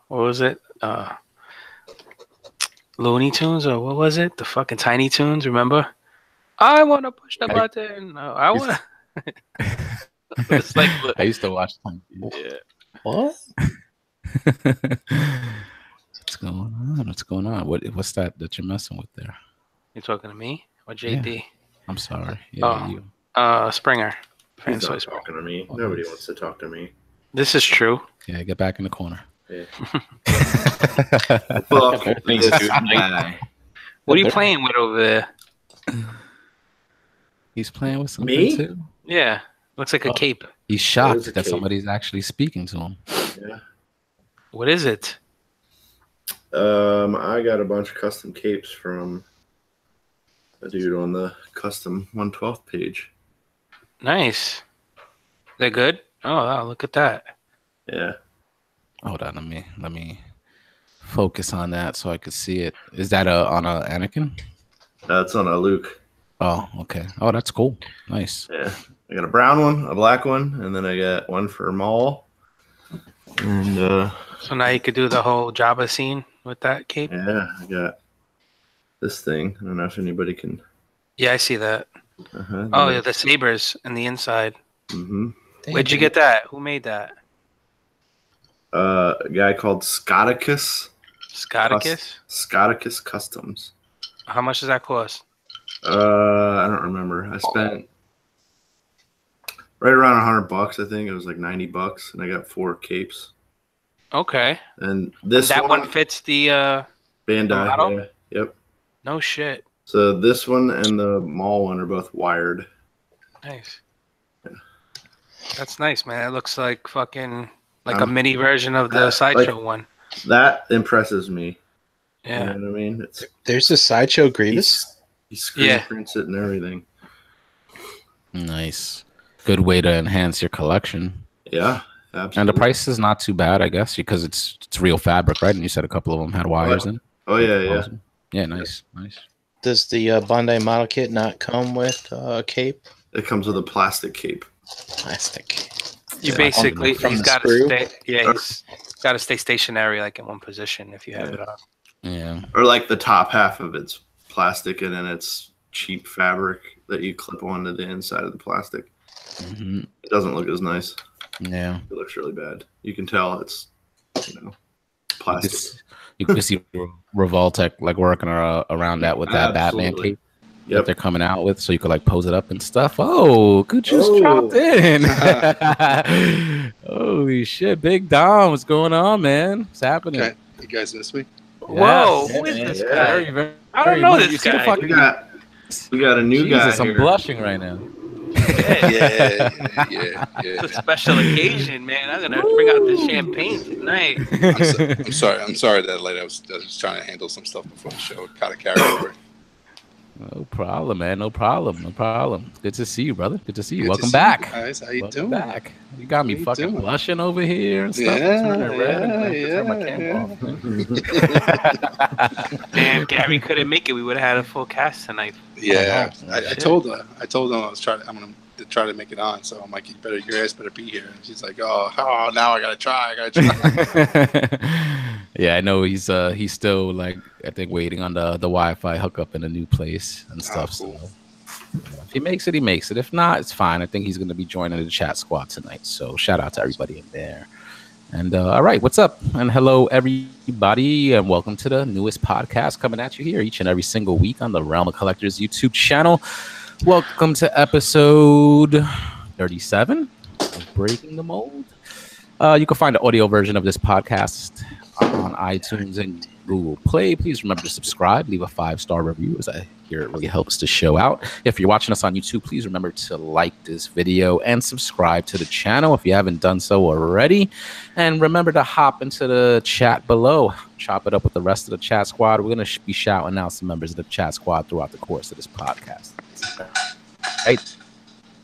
what was it? Looney Tunes, or what was it? The fucking Tiny Tunes, remember? I want to push the button. No, I want to. It's like, I used to watch Tiny Tunes. yeah. What? What's going on? What's going on? What's that you're messing with there? You talking to me or JD? Yeah. I'm sorry. Yeah, you. Springer. He's not talking to me. Nobody wants to talk to me. This is true. Yeah, get back in the corner. Yeah. Fuck this guy. What are you playing with over there? He's playing with something Me? too. Yeah, looks like a cape. He's It shocked is a that cape. somebody's actually speaking to him. Yeah. What is it? I got a bunch of custom capes from a dude on the custom 112 page. Nice. They're good. Oh, wow, look at that. Yeah. Hold on, let me focus on that so I could see it. Is that on a Anakin? That's on a Luke. Oh, okay. Oh, that's cool. Nice. Yeah. I got a brown one, a black one, and then I got one for Maul. And So now you could do the whole Jabba scene with that cape. yeah, I got this thing. I don't know if anybody can. Yeah, I see that. Uh-huh. Oh, yeah, the sabers in the inside. Mm-hmm. Where'd you get that? Who made that? A guy called Scoticus. Scoticus? Scoticus Customs. How much does that cost? I don't remember. I spent right around $100. I think it was like $90, and I got 4 capes. Okay. And this That one fits the Bandai. model? Yeah, yep. no shit. So this one and the Maul one are both wired. Nice. That's nice, man. It looks like fucking like a mini version of the Sideshow one. That impresses me. Yeah. You know what I mean? It's There's a Sideshow Grievous? he screen prints it and everything. Nice. Good way to enhance your collection. Yeah, absolutely. And the price is not too bad, I guess, because it's real fabric, right? And you said a couple of them had wires in. Oh yeah. Yeah, nice. Does the Bandai model kit not come with a cape? It comes with a plastic cape. Plastic. You basically From he's the got to screw? stay. Yeah, he's got to stay stationary, like in one position if you have it on. Yeah. Or like the top half of it's plastic, and then it's cheap fabric that you clip onto the inside of the plastic. Mm-hmm. It doesn't look as nice. Yeah. It looks really bad. You can tell it's, plastic. You can see Revoltech like working around that with that Batman Absolutely. cape that they're coming out with, so you could like pose it up and stuff. Oh, good juice dropped in. Holy shit, Big Dom, what's going on, man? What's happening? Okay. You guys miss me? Whoa, Yes. who is this Yeah. guy? Very, very, I don't very know much. this You see the guy. fucking- We got a new guy Jesus, I'm here. blushing right now. Yeah. It's a special occasion, man. I'm gonna bring out the champagne tonight. I'm sorry that late. I was trying to handle some stuff before the show. Kind of carried over. No problem, man. No problem. Good to see you, brother. Good to see you. Good to Welcome see back. you guys. How you Welcome doing? back. You got me How you fucking doing? blushing over here and stuff. Yeah, Turning red and I have to turn my camera off. Damn, Gary couldn't make it. We would have had a full cast tonight. Yeah, Oh, I told her. I'm gonna try to make it on. So I'm like, your ass better be here. And she's like, oh, now I gotta try. Yeah, I know he's still like I think waiting on the Wi-Fi hookup in a new place and stuff. Cool. So if he makes it, he makes it. If not, it's fine. I think he's gonna be joining the chat squad tonight. So shout out to everybody in there. And all right, what's up? And hello, everybody, and welcome to the newest podcast coming at you here each and every single week on the Realm of Collectors YouTube channel. Welcome to episode 37 of Breaking the Mold. You can find the audio version of this podcast on iTunes and Google Play. Please remember to subscribe, leave a 5-star review, as I hear it really helps the show out. If you're watching us on YouTube, please remember to like this video and subscribe to the channel if you haven't done so already. And remember to hop into the chat below, chop it up with the rest of the chat squad. We're going to be shouting out some members of the chat squad throughout the course of this podcast. Right.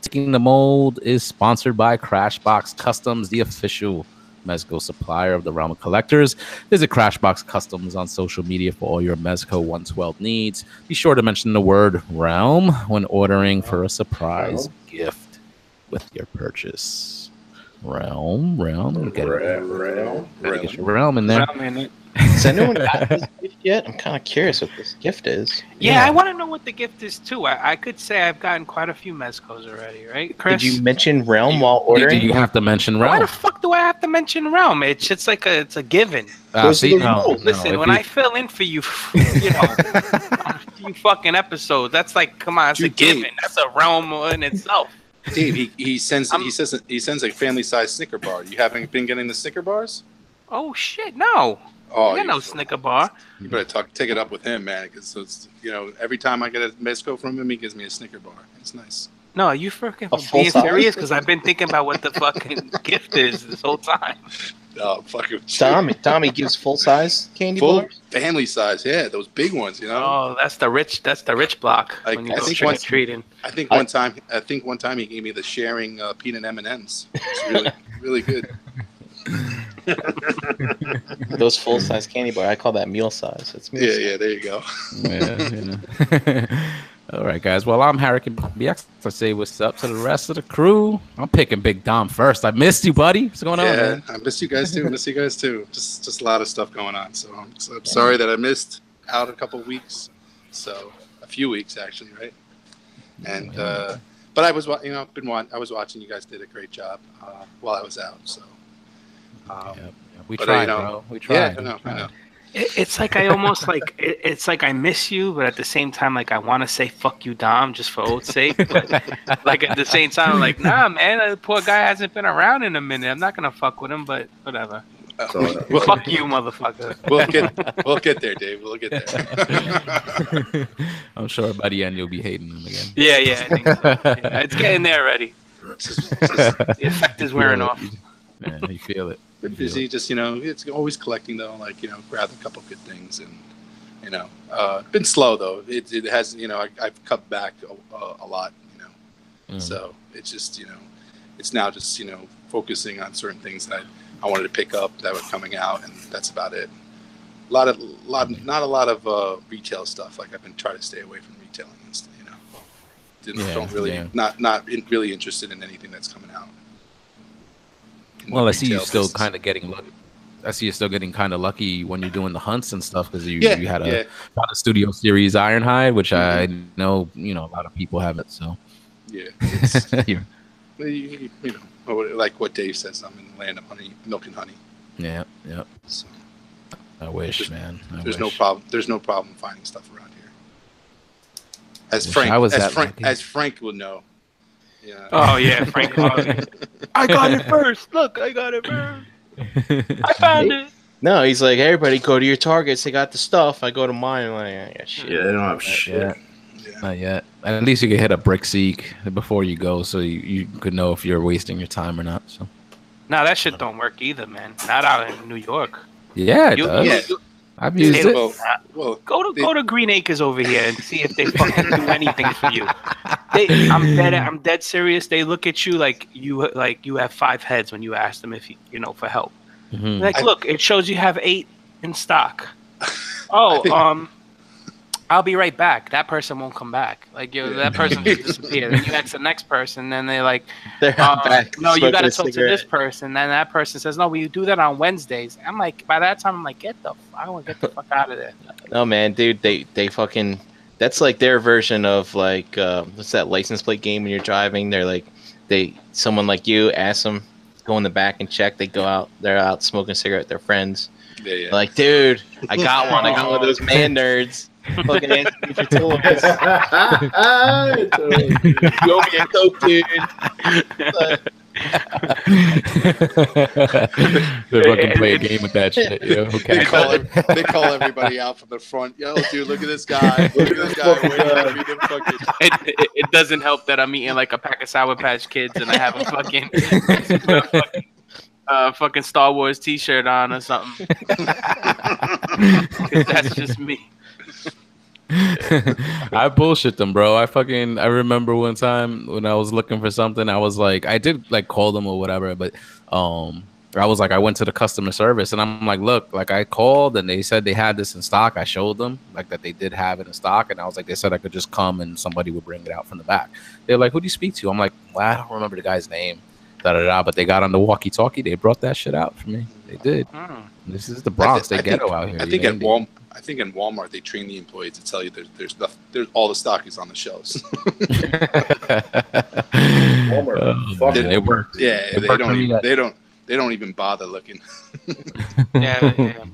Breaking the Mold is sponsored by Crashbox Customs, the official Mezco supplier of the Realm of Collectors. Visit Crashbox Customs on social media for all your Mezco 112 needs. Be sure to mention the word Realm when ordering for a surprise gift with your purchase. Realm. Get Realm. get your realm in there. Realm in it. Has anyone got this gift yet? I'm kind of curious what this gift is. Yeah, I want to know what the gift is too. I could say I've gotten quite a few mezcos already, right, Chris? Did you mention Realm while ordering? You have to mention Why realm. the fuck do I have to mention Realm? It's a given. See, Listen, when I fill in for you, you know, a few fucking episodes, that's like, come on, it's a given. That's a Realm in itself. Dave, he sends a family-sized Snicker bar. You haven't been getting the Snicker bars? Oh shit, no. Oh, I got no Snicker bar. You better take it up with him, man, because it's, you know, every time I get a mezco from him, he gives me a Snicker bar. It's nice. No, are you freaking full being size? serious? Because I've been thinking about what the fucking gift is this whole time. Oh, fucking Tommy gives full size candy full bars. family size, yeah, those big ones, you know. Oh, that's the rich block. Like, When you I go think trick or once- treating. I think one time he gave me the sharing peanut M&Ms. It's really really good. Those full size candy bar. I call that meal size. It's meal size. Yeah, there you go. All right, guys. Well, I'm Hurricane BX. I say what's up to the rest of the crew. I'm picking Big Dom first. I missed you, buddy. What's going on, Yeah, man? I miss you guys too. Just a lot of stuff going on. So I'm sorry that I missed out a couple weeks. So a few weeks actually, right? And but I was watching. You guys did a great job while I was out. So We but, tried, you know, bro. We tried. Yeah, I know. It's like I almost like it's like I miss you, but at the same time, like I want to say "fuck you, Dom," just for old sake. But like at the same time, I'm like, nah, man, the poor guy hasn't been around in a minute. I'm not gonna fuck with him, but whatever. Fuck you, motherfucker. We'll get there, Dave. We'll get there. I'm sure by the end you'll be hating him again. Yeah, I think so. Yeah, it's getting there already. The effect is wearing off. Man, you feel it. Been busy, just, you know, it's always collecting though, like, you know, grabbed a couple good things, and, you know, been slow though. It has, you know, I've cut back a lot, you know, so it's just, you know, it's now just, you know, focusing on certain things that I wanted to pick up that were coming out, and that's about it. Not a lot of retail stuff. Like, I've been trying to stay away from retailing and stuff, you know. Don't really not really interested in anything that's coming out. Well, I see you still kind of getting lucky. I see you still getting kind of lucky when you're doing the hunts and stuff, because you had a studio series Ironhide, which I know, you know, a lot of people have it. So yeah, yeah. You know, like what Dave says, I'm in the land of honey, milk and honey. Yeah. So, I wish, man. There's no problem. There's no problem finding stuff around here. As Frank would know. Yeah. Oh yeah, Frank. I got it first. Look, I got it first. I found it. No, he's like, hey, everybody go to your Targets. They got the stuff. I go to mine. I'm like, I got shit. Yeah, they don't have shit. Not yet. At least you can hit a brick seek before you go, so you could know if you're wasting your time or not. So. No, that shit don't work either, man. Not out in New York. Yeah, it does. I've used it. Well, go to Green Acres over here and see if they fucking do anything for you. I'm dead serious. They look at you like you have 5 heads when you ask them if you know for help. Mm-hmm. Like, look, it shows you have 8 in stock. Oh, I'll be right back. That person won't come back. Like, that person just disappeared. Then you ask the next person, then they're like, They're back. no, you got to talk to this person. Then that person says, no, we do that on Wednesdays. I'm like, by that time, I'm like, I want to get the fuck out of there. No, man, dude, they fucking. That's like their version of like what's that license plate game when you're driving? They're like, someone like you ask them, go in the back and check. They go out. They're out smoking a cigarette with their friends. Yeah. Like, dude, I got one. I got one of those man nerds. Fucking answer me for toys. You owe me a Coke, dude. They fucking play a game with that shit. Yo. Okay. They call everybody out from the front. Yo, dude, look at this guy. Look at this guy. Waiting to fucking... It doesn't help that I'm eating like a pack of Sour Patch Kids and I have a fucking Star Wars T-shirt on or something. 'Cause that's just me. I bullshit them, bro. I remember one time when I was looking for something, I was like, I did like call them or whatever, but I was like, I went to the customer service and I'm like, look, like I called and they said they had this in stock. I showed them like that they did have it in stock, and I was like, they said I could just come and somebody would bring it out from the back. They're like, who do you speak to? I'm like, well, I don't remember the guy's name. But they got on the walkie-talkie. They brought that shit out for me. They did. This is the Bronx. They ghetto out here. I think in Walmart they train the employees to tell you there's all the stock is on the shelves. Walmart, they work. Yeah, they don't even bother looking. yeah,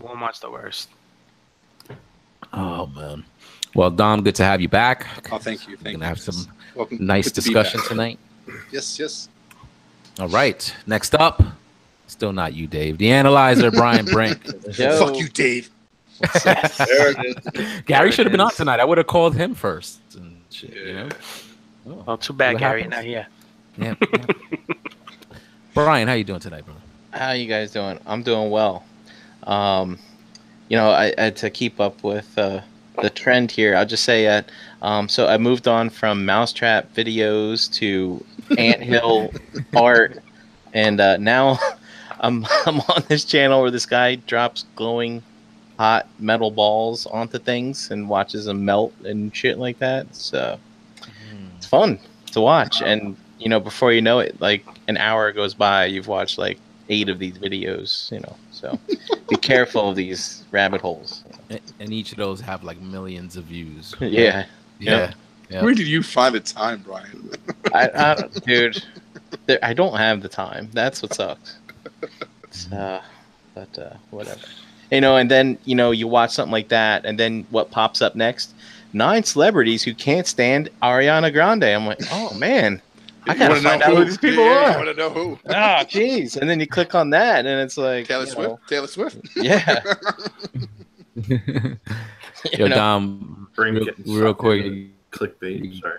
Walmart's the worst. Oh man. Well, Dom, good to have you back. Oh, thank you. We're gonna have some Welcome. nice discussion tonight. Yes. All right. Next up, still not you, Dave. The analyzer, Brian Brink. Fuck you, Dave. There it is. Gary should have been on tonight. I would have called him first. And shit, you know. Oh, Well, too bad, what Gary. happens? Not here. Yeah. Brian, how you doing tonight, brother? How you guys doing? I'm doing well. I had to keep up with the trend here. I'll just say that. So I moved on from Mousetrap videos to Anthill art, and now I'm on this channel where this guy drops glowing hot metal balls onto things and watches them melt and shit like that. So it's fun to watch, and before you know it, like an hour goes by, you've watched like 8 of these videos. So be careful of these rabbit holes. And each of those have like millions of views. Yeah. Yeah. Where did you find the time, Brian? Dude, I don't have the time. That's what sucks. But whatever. And then you watch something like that, and then what pops up next? 9 celebrities who can't stand Ariana Grande. I'm like, oh man, I gotta find out who these people are. I want to know who. Oh, jeez. And then you click on that, and it's like Taylor Swift. Yeah. Yo, Dom, real quick. Clickbait. Sorry.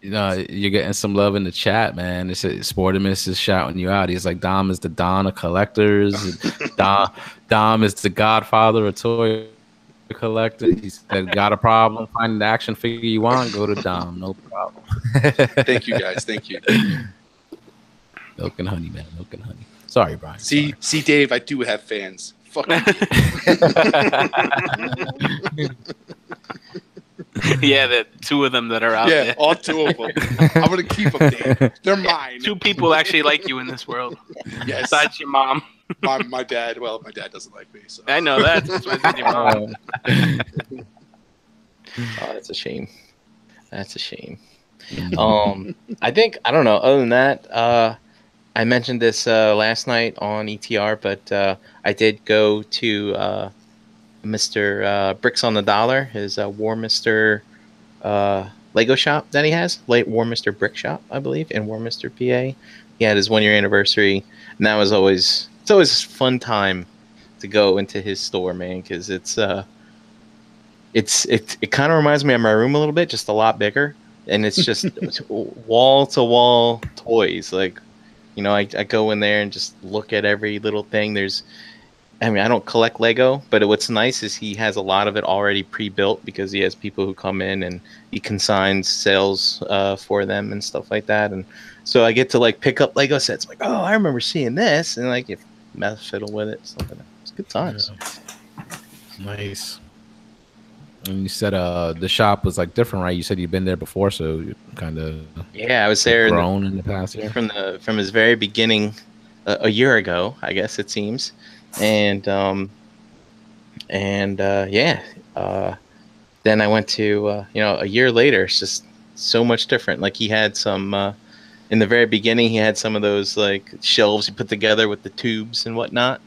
You're getting some love in the chat, man. It's Sportimus is shouting you out. He's like, Dom is the Don of collectors. Dom is the godfather of toy collectors. He said, got a problem finding the action figure you want? Go to Dom. No problem. Thank you, guys. Thank you. Milk and honey, man. Milk and honey. Sorry, Brian. See, Dave, I do have fans. Fuck you. Yeah, the 2 of them that are out there. Yeah, all 2 of them. I'm gonna keep them, Dave. They're mine. 2 people actually like you in this world. Yes. Besides your mom. My dad. Well, my dad doesn't like me. So. I know that. That's why I said your mom. Oh, that's a shame. That's a shame. I think, I don't know. Other than that, I mentioned this last night on ETR, but I did go to Mr. Bricks on the Dollar, his War Mr. Lego shop that he has, War Mr. Brick Shop, I believe, in War Mr. PA. He had his 1-year anniversary, and that was always a fun time to go into his store, man, because it kind of reminds me of my room a little bit, just a lot bigger, and it's just wall to wall toys. Like, I go in there and just look at every little thing. I don't collect Lego, but what's nice is he has a lot of it already pre-built because he has people who come in and he consigns sales for them and stuff like that. And so I get to like pick up Lego sets. Like, oh, I remember seeing this, and like you mess fiddle with it, something. It's good times. Yeah. Nice. And you said the shop was like different, right? You said you've been there before, so you kind of I was there grown in the past year from his very beginning, a year ago, I guess it seems. And then I went to a year later. It's just so much different. Like he had some in the very beginning, he had some of those like shelves he put together with the tubes and whatnot,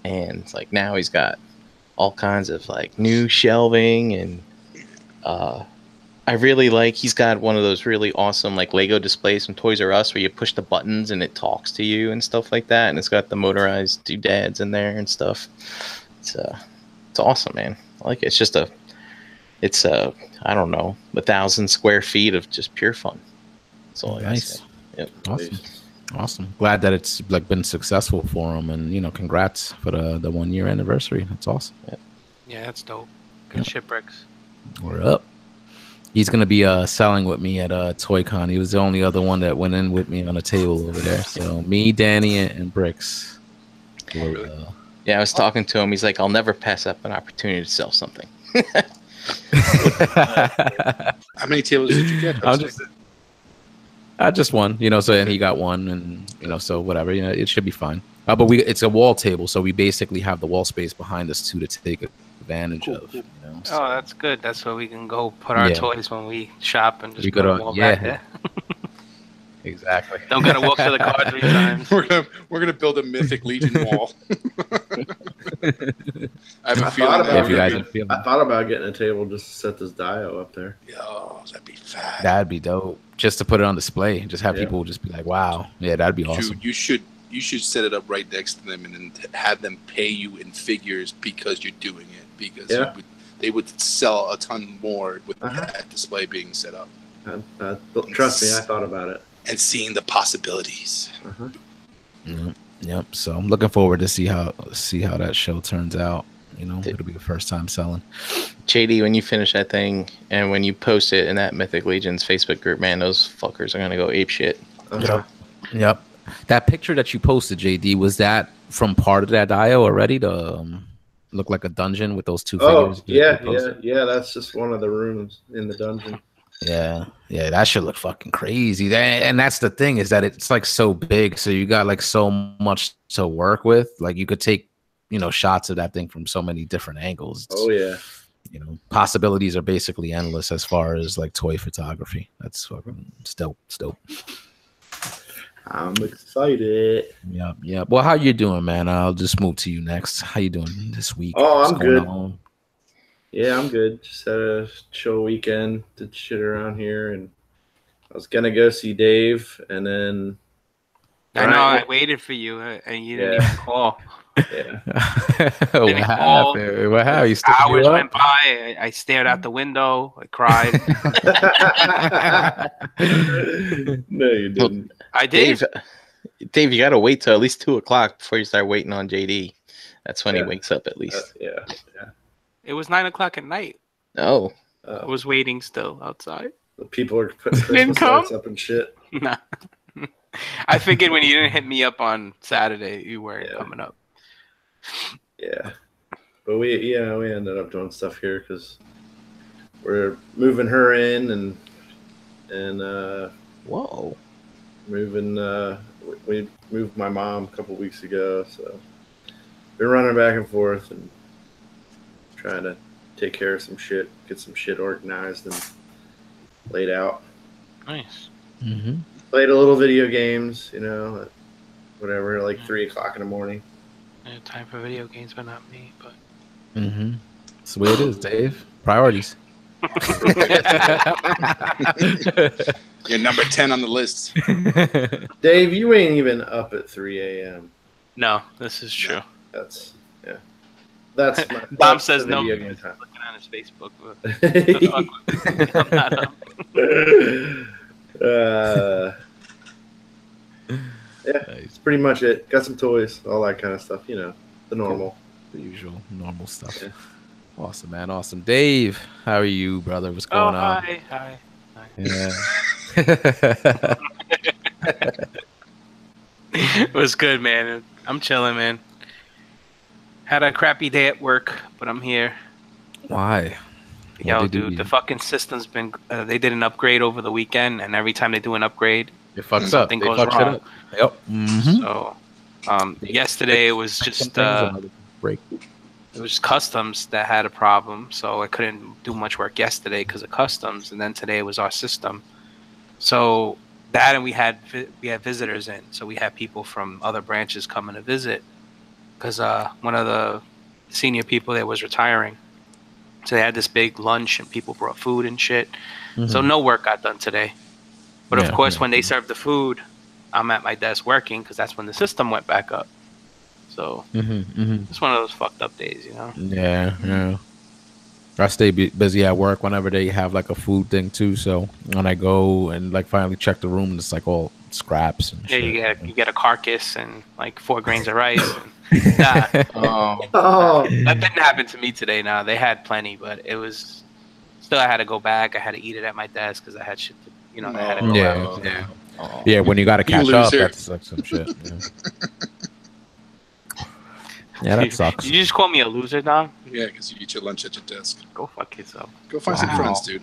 and it's like now he's got all kinds of like new shelving, and I really like, he's got one of those really awesome like Lego displays from Toys R Us where you push the buttons and it talks to you and stuff like that, and it's got the motorized doodads in there and stuff. It's awesome, man. I like it. It's I don't know, 1,000 square feet of just pure fun. That's all I gotta say. Yep. Awesome. Glad that it's like been successful for him, and congrats for the 1-year anniversary. That's awesome. Yep. Yeah, that's dope. Good shit, Bricks. We're up. He's gonna be selling with me at ToyCon. He was the only other one that went in with me on a table over there. So me, Danny, and Bricks. Yeah, I was talking to him. He's like, I'll never pass up an opportunity to sell something. How many tables did you get? Just one, so and he got one, and so whatever, it should be fine. But it's a wall table, so we basically have the wall space behind us too to take advantage of. So. Oh, that's good. That's where we can go put our toys when we shop and just we put them all back there. Exactly. Don't gotta walk to the car 3 times. We're gonna build a Mythic Legion wall. I thought about getting a table just to set this Dio up there. Yo, that'd be fat. That'd be dope. Just to put it on display, just have people just be like, "Wow, yeah, that'd be awesome." You should set it up right next to them and then have them pay you in figures because you're doing it. Because they would sell a ton more with that display being set up. Trust me, I thought about it. And seeing the possibilities. Yep. So I'm looking forward to see how that show turns out. It'll be the first time selling. JD, when you finish that thing and when you post it in that Mythic Legion's Facebook group, man, those fuckers are gonna go ape shit. Yep. That picture that you posted, JD, was that from part of that Dio already to look like a dungeon with those 2 figures? Yeah. That's just one of the rooms in the dungeon. Yeah, that should look fucking crazy. And that's the thing, is that it's like so big, so you got like so much to work with. Like you could take, shots of that thing from so many different angles. Possibilities are basically endless as far as like toy photography. That's fucking dope. I'm excited. Yeah. Well, how you doing, man? I'll just move to you next. How you doing this week? Oh, I'm good. Yeah, I'm good. Just had a chill weekend, did shit around here, and I was gonna go see Dave, and then I know I waited for you, and you didn't even call. Yeah. What happened? What happened? Hours went by. I stared out the window. I cried. No, you didn't. I did. Dave, you gotta wait till at least 2:00 before you start waiting on JD. That's when he wakes up, at least. Yeah. It was 9:00 at night. Oh. I was waiting still outside. The people are putting Christmas lights up and shit. Nah. I figured when you didn't hit me up on Saturday, you weren't coming up. Yeah. But we ended up doing stuff here because we're moving her in and we moved my mom a couple weeks ago, so been running back and forth and trying to take care of some shit, get some shit organized and laid out. Nice. Mm-hmm. Played a little video games, whatever, like 3:00 in the morning. I have time for video games, but not me. But that's the way it is, Dave. Priorities. You're number 10 on the list. Dave, you ain't even up at 3 a.m. No, this is true. That's my Dom says no. Video He's looking on his Facebook. It's pretty much it. Got some toys, all that kind of stuff. The normal, the usual normal stuff. Yeah. Awesome, man. Awesome, Dave. How are you, brother? What's going on? Hi. Yeah. It was good, man. I'm chilling, man. Had a crappy day at work, but I'm here. Why? Yo, dude, the fucking system's been. They did an upgrade over the weekend, and every time they do an upgrade, it fucks up. Something goes wrong. Yep. Mm-hmm. So, yesterday it was just break. It was customs that had a problem, so I couldn't do much work yesterday because of customs, and then today it was our system. So that, and we had visitors in, so we had people from other branches coming to visit because one of the senior people there was retiring. So they had this big lunch and people brought food and shit. Mm-hmm. So no work got done today. But of course, when they served the food, I'm at my desk working because that's when the system went back up. So it's one of those fucked up days, Yeah. I stay busy at work whenever they have like a food thing too. So when I go and like finally check the room, it's like all scraps and shit. You get a carcass and like 4 grains of rice. That didn't happen to me today. Now they had plenty, but it was still. I had to go back. I had to eat it at my desk because I had shit to, I had to go out. Yeah. When you got to catch up, that's like some shit. Yeah, that sucks. Did you just call me a loser, Dom? Yeah, because you eat your lunch at your desk. Go fuck yourself. Go find some friends, dude.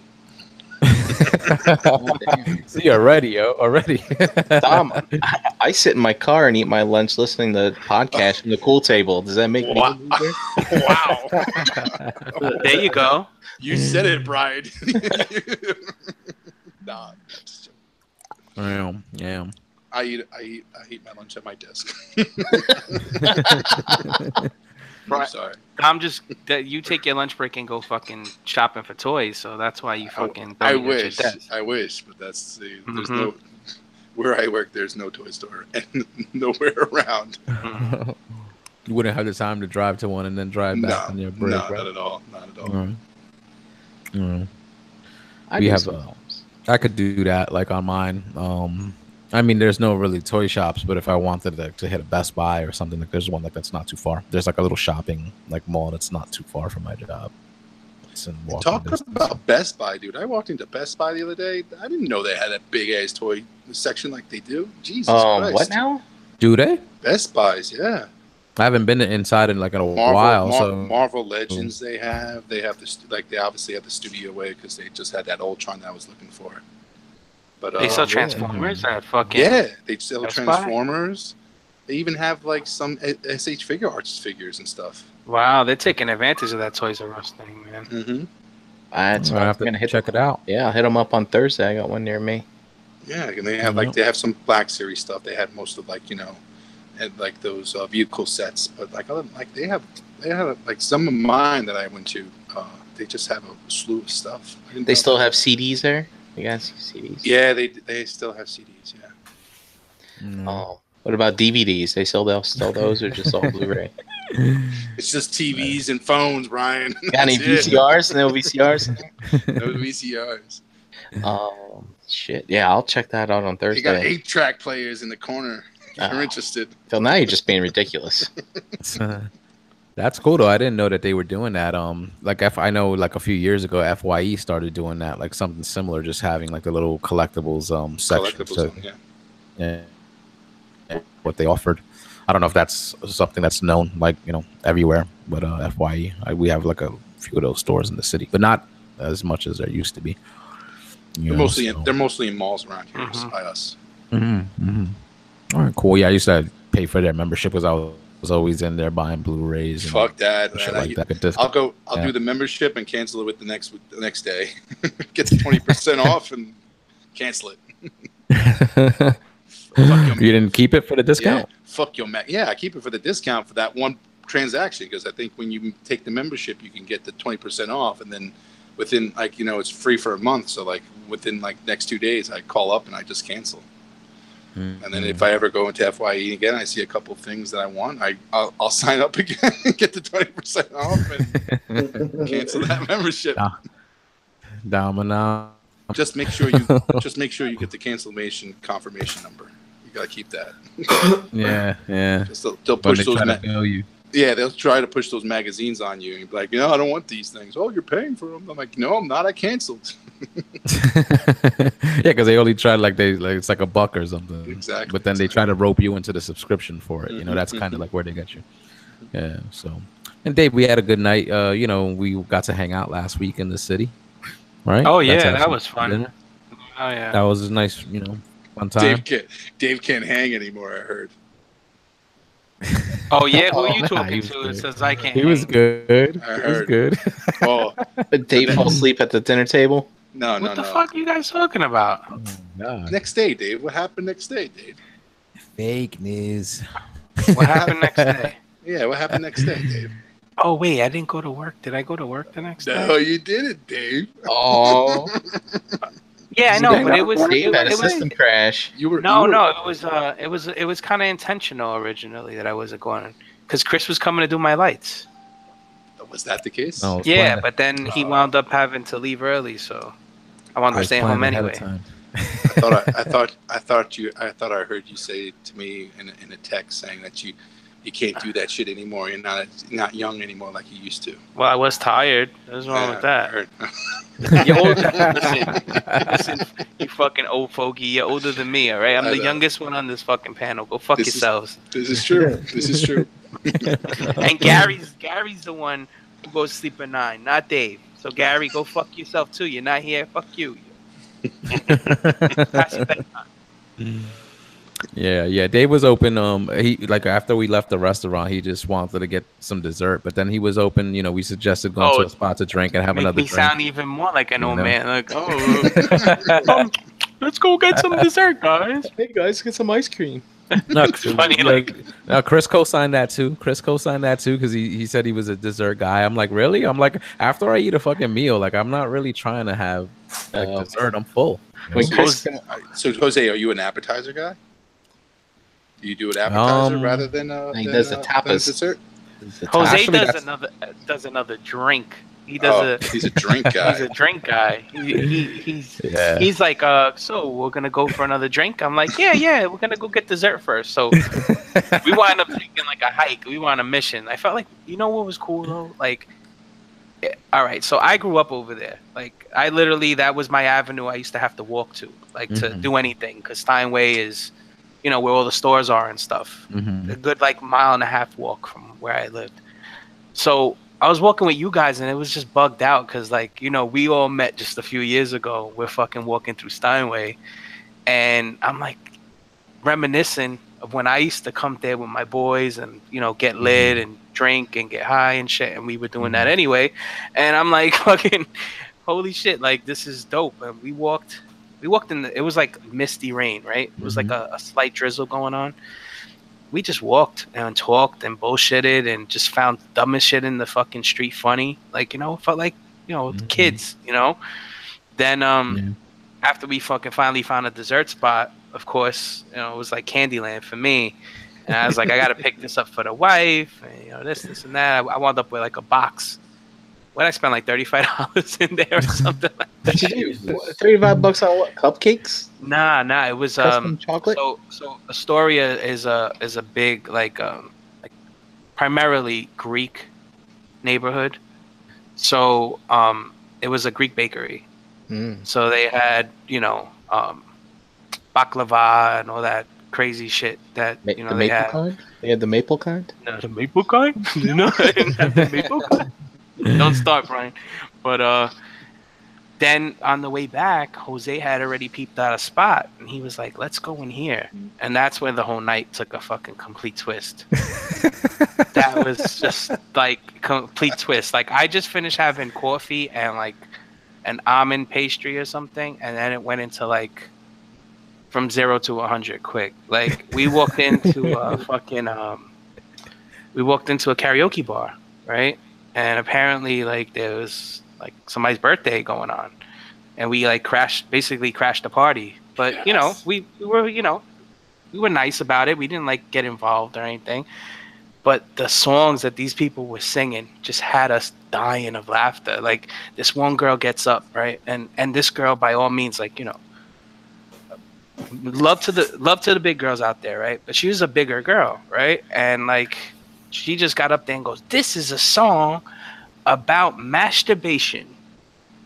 See, already. Dom, I sit in my car and eat my lunch listening to podcast from the pool table. Does that make me a loser? Wow. There you go. You said it, Brian. Nah. Yeah. I eat my lunch at my desk. I'm sorry. I'm just that you take your lunch break and go fucking shopping for toys, so that's why you fucking. I don't eat at your wish, desk. but that's the there's no where I work. There's no toy store and nowhere around. You wouldn't have the time to drive to one and then drive back on your break. No, right? not at all. We have. I could do that like on mine. I mean, there's no really toy shops, but if I wanted to hit a Best Buy or something, like there's one like that's not too far. There's like a little shopping like mall that's not too far from my job. Talk about Best Buy, dude. I walked into Best Buy the other day. I didn't know they had a big ass toy section like they do. Jesus Christ. What now? Do they? Best Buys, yeah. I haven't been inside in like a while. So Marvel Legends, they have the they obviously have the Studio Way because they just had that Ultron that I was looking for. But They sell Transformers at fucking. yeah, they sell Best Transformers. They even have like some SH Figure Arts figures and stuff. Wow, they're taking advantage of that Toys R Us thing, man. Mm-hmm. I'm gonna check it out. Yeah, I'll hit them up on Thursday. I got one near me. Yeah, and they have they have some Black Series stuff. They had most of and like those vehicle sets, but like they have like some of mine that I went to. They just have a slew of stuff. They still have CDs there. You guys see CDs? Yeah, they still have CDs. Yeah. Oh, what about DVDs? They'll sell those or just all Blu-ray? It's just TVs and phones, Brian. Got any VCRs? No VCRs? No VCRs. Oh shit! Yeah, I'll check that out on Thursday. They got 8-track players in the corner. If you're interested. So now you're just being ridiculous. That's cool though. I didn't know that they were doing that. Like I know like a few years ago, FYE started doing that, like something similar, just having like the little collectibles section. Yeah. What they offered. I don't know if that's something that's known like everywhere, but FYE, we have like a few of those stores in the city, but not as much as there used to be. They're mostly in malls around here by us. All right, cool. Yeah, I used to pay for their membership because I was always in there buying Blu-rays. Fuck that, man. Like that. I'll do the membership and cancel it with the next day. Get the 20% off and cancel it. You didn't keep it for the discount? Yeah, fuck your Mac. Yeah, I keep it for the discount for that one transaction because I think when you take the membership, you can get the 20% off, and then within it's free for a month. So like within next 2 days, I call up and I just cancel. And then if I ever go into FYE again, I see a couple of things that I want, I'll sign up again and get the 20% off and cancel that membership. Domino. Just make sure you get the cancellation confirmation number. You gotta keep that. Yeah. They'll push those. Yeah, they'll try to push those magazines on you and be like, I don't want these things. Oh, you're paying for them. I'm like, no, I'm not. I canceled. Yeah, because they only try it's like $1 or something. Exactly. But then they try to rope you into the subscription for it. That's kind of like where they get you. Yeah. So, and Dave, we had a good night. We got to hang out last week in the city, right? Oh yeah, that was fun. Dinner. Oh yeah, that was a nice, fun time. Dave can't hang anymore. I heard. Oh yeah, who are you talking to? It says I can't. He was good. I heard. He was good. Oh, but Dave fell asleep at the dinner table. No. What the fuck are you guys talking about? Oh, next day, Dave. What happened next day, Dave? Fake news. What happened next day? Yeah, what happened next day, Dave? Oh wait, I didn't go to work. Did I go to work the next day? No, you didn't, Dave. Oh. Yeah, I know, but it was Dave had a system crash. It was kind of intentional originally that I wasn't going because Chris was coming to do my lights. Was that the case? No, yeah, but then he wound up having to leave early, so I wanted to stay home anyway. I thought I heard you say to me in a text saying that you can't do that shit anymore. You're not young anymore like you used to. Well, I was tired. What's wrong with that? You're older. Listen, you fucking old fogey. You're older than me, all right? I'm the youngest one on this fucking panel. Go fuck yourselves. This is true. This is true. And Gary's the one who goes to sleep at 9, not Dave. So Gary, go fuck yourself too. You're not here. Fuck you. Pass it back. Yeah. Dave was open. He like after we left the restaurant, he just wanted to get some dessert. But then he was open. You know, we suggested going to a spot to drink and have Make another me drink. sound even more like an old know? man. Like, let's go get some dessert, guys. Hey guys, get some ice cream. No, It's funny, like- now Chris co-signed that too. Chris co-signed that too because he said he was a dessert guy. I'm like, really? I'm like, after I eat a fucking meal, like I'm not really trying to have like dessert. I'm full. When Chris, So Jose, are you an appetizer guy? Do you do an appetizer rather than he does a tapas. dessert? Jose Actually, does another drink. He does He's a drink guy. He's a drink guy. He's like, so we're gonna go for another drink. I'm like, yeah, we're gonna go get dessert first. So we wound up taking like a hike. We were on a mission. I felt like, you know what was cool though? Like, all right, so I grew up over there. Like, I literally, that was my avenue I used to have to walk to, like to do anything, because Steinway is, you know, where all the stores are and stuff. A good like 1.5 mile walk from where I lived. So I was walking with you guys and it was just bugged out because, like, you know, we all met just a few years ago. We're fucking walking through Steinway and I'm like reminiscing of when I used to come there with my boys and, you know, get lit and drink and get high and shit. And we were doing that anyway. And I'm like, fucking, holy shit, like, this is dope. And we walked in it was like misty rain, right? It was like a slight drizzle going on. We just walked and talked and bullshitted and just found dumbest shit in the fucking street funny. Like, you know, felt like, you know, kids, you know? Then after we fucking finally found a dessert spot, of course, you know, it was like Candyland for me. And I was like, I got to pick this up for the wife and, you know, this and that. I wound up with like a box. What, I spent like $35 in there or something like that. $35 on what? Cupcakes? Nah. It was Custom chocolate. So Astoria is a big like primarily Greek neighborhood. So it was a Greek bakery. So they had, you know, baklava and all that crazy shit that, you know, the they maple had. kind? They had the maple kind? No, the maple kind? No, the maple kind. Don't start, Brian. But then on the way back, Jose had already peeped out a spot, and he was like, "Let's go in here." And that's when the whole night took a fucking complete twist. That was just like complete twist. Like, I just finished having coffee and like an almond pastry or something, and then it went into like from 0 to 100 quick. Like, we walked into a fucking karaoke bar, right? And apparently, like, there was like somebody's birthday going on, and we like basically crashed the party. But you know, we were nice about it. We didn't like get involved or anything. But the songs that these people were singing just had us dying of laughter. Like, this one girl gets up, right, and this girl, by all means, like, you know, love to the big girls out there, right? But she was a bigger girl, right? And like, she just got up there and goes, "This is a song about masturbation."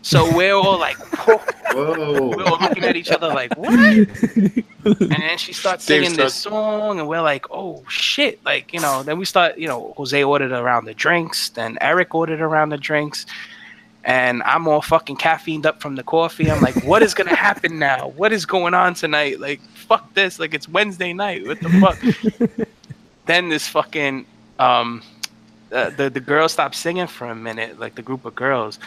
So we're all like, whoa. We're all looking at each other like, what? And then she starts singing this song, and we're like, oh shit. Like, you know, then we start, you know, Jose ordered around the drinks, then Eric ordered around the drinks, and I'm all fucking caffeined up from the coffee. I'm like, what is gonna happen now? What is going on tonight? Like, fuck this. Like, it's Wednesday night. What the fuck? Then this fucking the girls stopped singing for a minute, like the group of girls,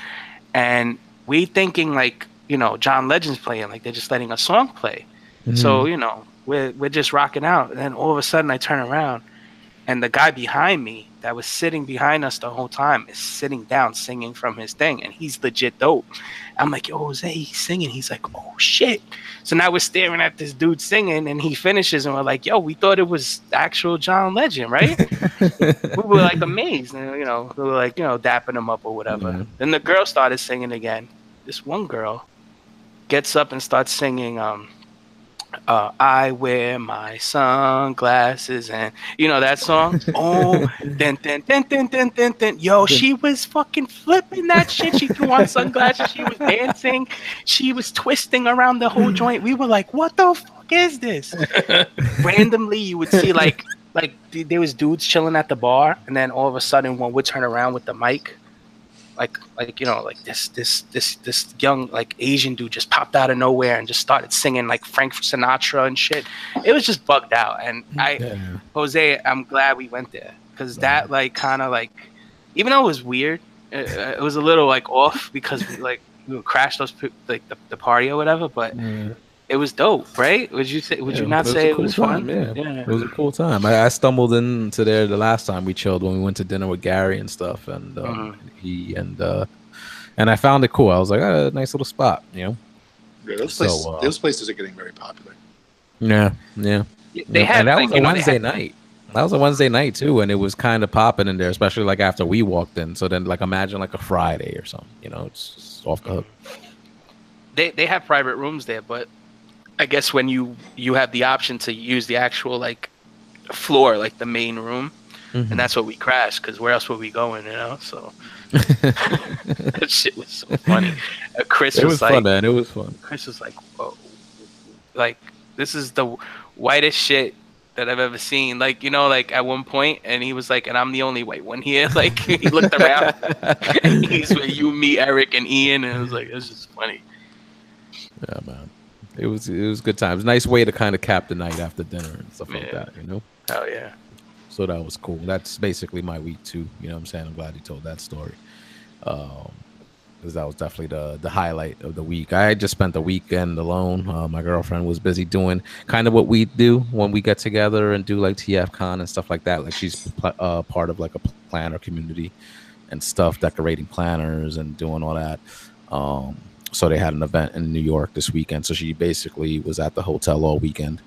and we thinking like, you know, John Legend's playing, like they're just letting a song play. So, you know, we're just rocking out, and then all of a sudden I turn around and the guy behind me that was sitting behind us the whole time is sitting down singing from his thing, and he's legit dope. I'm like, yo, Jose, he's singing. He's like, oh shit. So now we're staring at this dude singing, and he finishes, and we're like, yo, we thought it was actual John Legend, right? We were like amazed, and, you know, we were like, you know, dapping him up or whatever. Then the girl started singing again. This one girl gets up and starts singing I wear my sunglasses, and you know that song. Oh, then. Yo, she was fucking flipping that shit. She threw on sunglasses. She was dancing. She was twisting around the whole joint. We were like, what the fuck is this? Randomly, you would see like there was dudes chilling at the bar, and then all of a sudden, one would turn around with the mic, you know, like this young like Asian dude just popped out of nowhere and just started singing like Frank Sinatra and shit. It was just bugged out. And Jose, I'm glad we went there because that like kind of like, even though it was weird, it was a little like off because we crashed those like the party or whatever, but. It was dope, right? Would you say? Would you not say it was fun? Yeah, it was a cool time. I stumbled into there the last time we chilled when we went to dinner with Gary and stuff, and and I found it cool. I was like, a nice little spot, you know. Yeah, those places are getting very popular. Yeah. They had, and that like, was a Wednesday night. That was a Wednesday night too, and it was kind of popping in there, especially like after we walked in. So then, like, imagine like a Friday or something, you know, it's just off the hook. They have private rooms there, but I guess when you have the option to use the actual like floor, like the main room, and that's what we crashed because where else were we going, you know? So that shit was so funny. Chris was like, fun, man. It was fun. Chris was like, whoa, like this is the whitest shit that I've ever seen. Like, you know, like at one point, and he was like, and I'm the only white one here. Like he looked around, and he's with you, me, Eric, and Ian, and it was like, it's just funny. Yeah, man. It was good times. Nice way to kind of cap the night after dinner and stuff like that, you know? Oh, yeah. So that was cool. That's basically my week, too. You know what I'm saying? I'm glad you told that story. Because that was definitely the highlight of the week. I just spent the weekend alone. My girlfriend was busy doing kind of what we do when we get together and do, like, TFCon and stuff like that. Like, she's part of, like, a planner community and stuff, decorating planners and doing all that. So they had an event in New York this weekend. So she basically was at the hotel all weekend.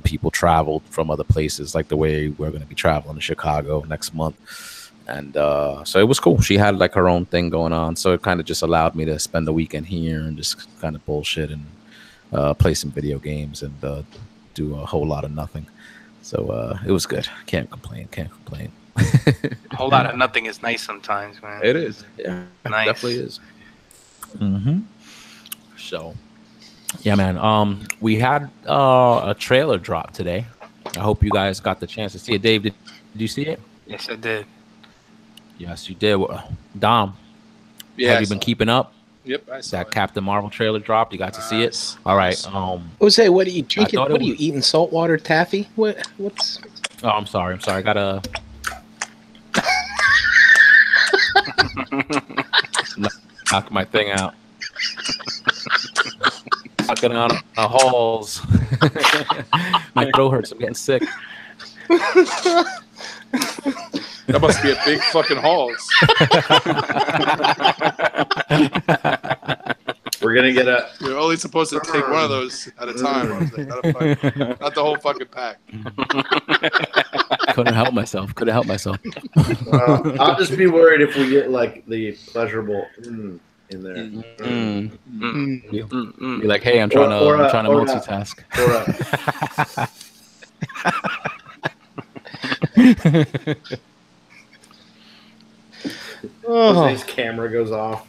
People traveled from other places, like the way we're going to be traveling to Chicago next month. And so it was cool. She had like her own thing going on. So it kind of just allowed me to spend the weekend here and just kind of bullshit and play some video games and do a whole lot of nothing. So it was good. Can't complain. A whole lot of nothing is nice sometimes, man. It is. Yeah, nice. Definitely is. So, yeah, man. We had a trailer drop today. I hope you guys got the chance to see it. Dave, did you see it? Yes, I did. Yes, you did. Dom, have you been keeping up? Yep, I saw that it. Captain Marvel trailer dropped. You got to see it. All right. Jose, what are you drinking? What are you eating? Saltwater taffy? What's? Oh, I'm sorry. I gotta knock my thing out. Knocking on the halls. My throat hurts. I'm getting sick. That must be a big fucking halls. We're gonna get a. You're only supposed to take one of those at a time. Not the whole fucking pack. Couldn't help myself. I'll just be worried if we get like the pleasurable in there. You're like, hey, I'm trying to multitask. Jose's camera goes off.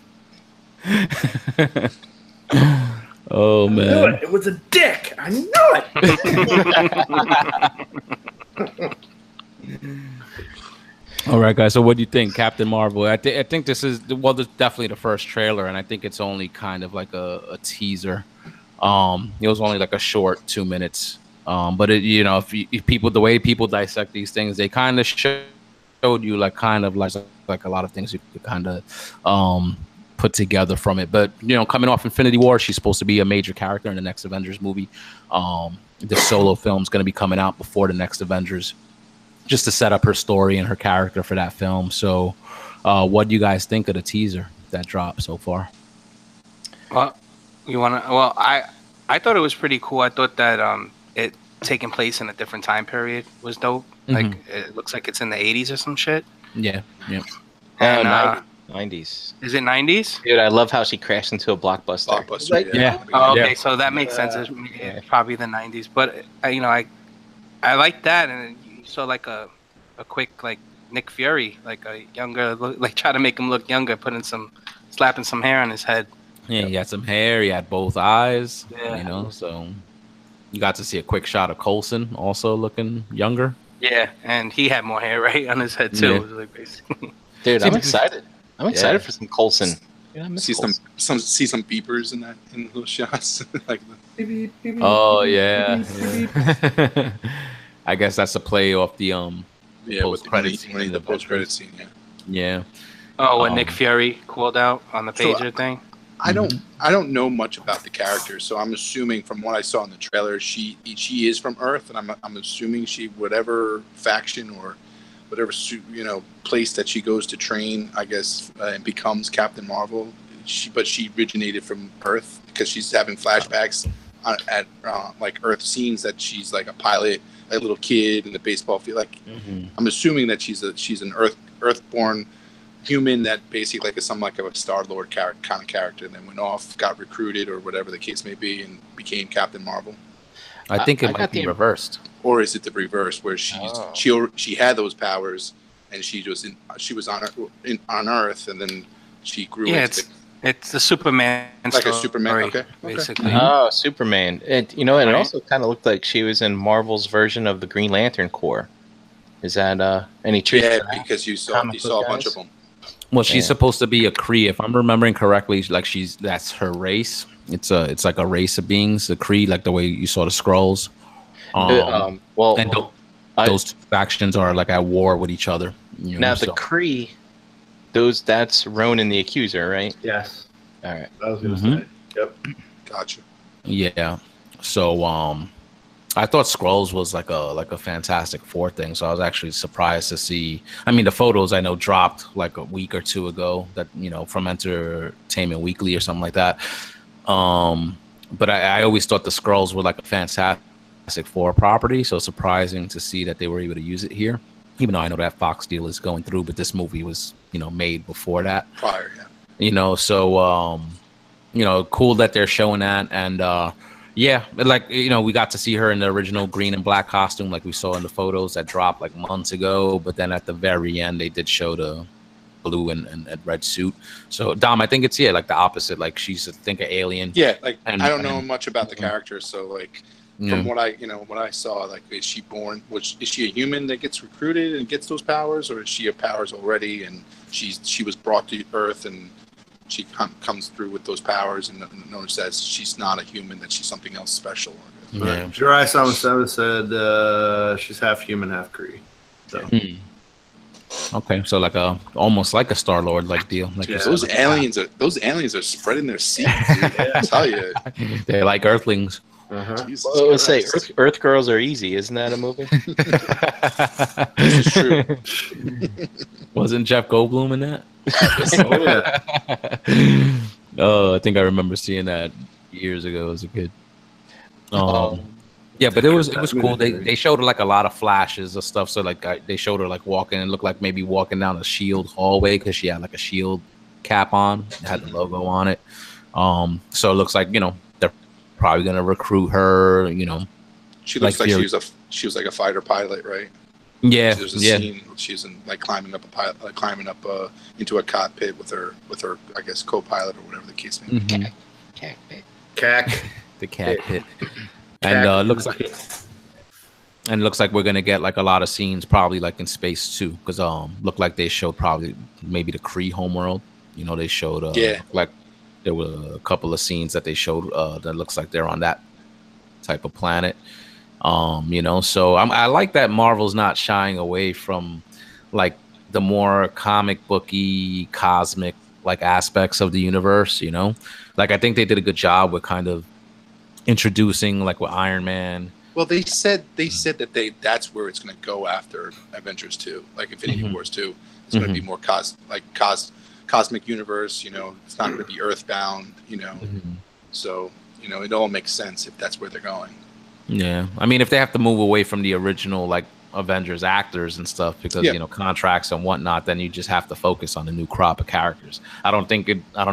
Oh man! I knew it. It was a dick. I knew it. All right, guys. So, what do you think, Captain Marvel? I think this is this is definitely the first trailer, and I think it's only kind of like a teaser. It was only like a short 2 minutes. But it, you know, if people, the way people dissect these things, they kind of showed you like kind of like a lot of things you could kind of put together from it. But you know, coming off Infinity War, she's supposed to be a major character in the next Avengers movie. The solo film's going to be coming out before the next Avengers, just to set up her story and her character for that film. So, what do you guys think of the teaser that dropped so far? Well, I thought it was pretty cool. I thought that it taking place in a different time period was dope. Like it looks like it's in the 80s or some shit. Yeah. And 90s. Is it 90s? Dude, I love how she crashed into a blockbuster. Oh, okay, so that makes sense. It's probably the 90s. But you know, I like that, and you saw like a quick like Nick Fury, like a younger, like try to make him look younger, slapping some hair on his head. Yeah, he had some hair. He had both eyes. Yeah. You know, so you got to see a quick shot of Coulson also looking younger. Yeah, and he had more hair right on his head too. Yeah. Like, basically. Dude, I'm excited. I'm excited for some Coulson. Yeah, I miss See Coulson. some beepers in those shots. Like Oh yeah. I guess that's a play off the post credit scene in the post credit scene. Yeah. Oh, when Nick Fury called out on the So, pager thing. I don't know much about the character, so I'm assuming from what I saw in the trailer, she is from Earth, and I'm assuming she whatever faction or whatever place that she goes to train, I guess, and becomes Captain Marvel. She originated from Earth because she's having flashbacks at like Earth scenes that she's like a pilot, a little kid in the baseball field. Like I'm assuming that she's an Earthborn human that basically like is some like a Star-Lord kind of character, and then went off, got recruited or whatever the case may be, and became Captain Marvel. I think it might be reversed. Or is it the reverse where she had those powers and she was on Earth, and then she grew into it's the Superman like story, a Superman, okay. basically. Oh, Superman. And it also kind of looked like she was in Marvel's version of the Green Lantern Corps. Is that any truth? Yeah, because you saw a bunch of them. Well, she's supposed to be a Kree, if I'm remembering correctly. Like that's her race. It's like a race of beings, the Kree, like the way you saw the Skrulls. Those two factions are like at war with each other. The Kree, that's Ronan the Accuser, right? Yes. All right. I was gonna say. Yep. Gotcha. Yeah. So I thought Skrulls was like a Fantastic Four thing, so I was actually surprised to see. I mean, the photos I know dropped like a week or two ago, that from Entertainment Weekly or something like that. But I always thought the Skrulls were like a Fantastic Four property, so surprising to see that they were able to use it here. Even though I know that Fox deal is going through, but this movie was made before that. Prior, yeah. So cool that they're showing that, and we got to see her in the original green and black costume, like we saw in the photos that dropped like months ago. But then at the very end, they did show the blue and red suit. So Dom, I think it's like the opposite. Like she's an alien. Yeah, like I don't know much about the character, so like from what I saw, like is she a human that gets recruited and gets those powers, or is she have powers already and she was brought to Earth and she comes through with those powers and notice that she's not a human, that she's something else special. Yeah. Jirai Sama said she's half human, half Kree. So. Okay, so like almost like a Star-Lord like deal. Like those aliens are spreading their seeds. I tell you, they're like Earthlings. Well, let's say Earth Girls Are Easy. Isn't that a movie? This is true. Wasn't Jeff Goldblum in that? I think I remember seeing that years ago as a kid. Yeah, but it was cool. They showed her like a lot of flashes of stuff. So like they showed her like walking and looked like maybe walking down a Shield hallway because she had like a Shield cap on. It had the logo on it. So it looks like they're probably gonna recruit her. She looks like she was like a fighter pilot, right? Yeah, there's a scene she's in like climbing up into a cockpit with her I guess co-pilot or whatever the case may be. The cat hit. And looks like we're gonna get like a lot of scenes probably like in space too, because looked like they showed probably maybe the Kree homeworld. They showed like there were a couple of scenes that they showed that looks like they're on that type of planet. So I like that Marvel's not shying away from like the more comic booky, cosmic like aspects of the universe. Like I think they did a good job with kind of introducing like with Iron Man. Well, they said that that's where it's going to go after Avengers 2, like Infinity Wars 2. It's going to be more cosmic universe. It's not going to be Earthbound. So it all makes sense if that's where they're going. Yeah, I mean, if they have to move away from the original like Avengers actors and stuff because contracts and whatnot, then you just have to focus on a new crop of characters. I don't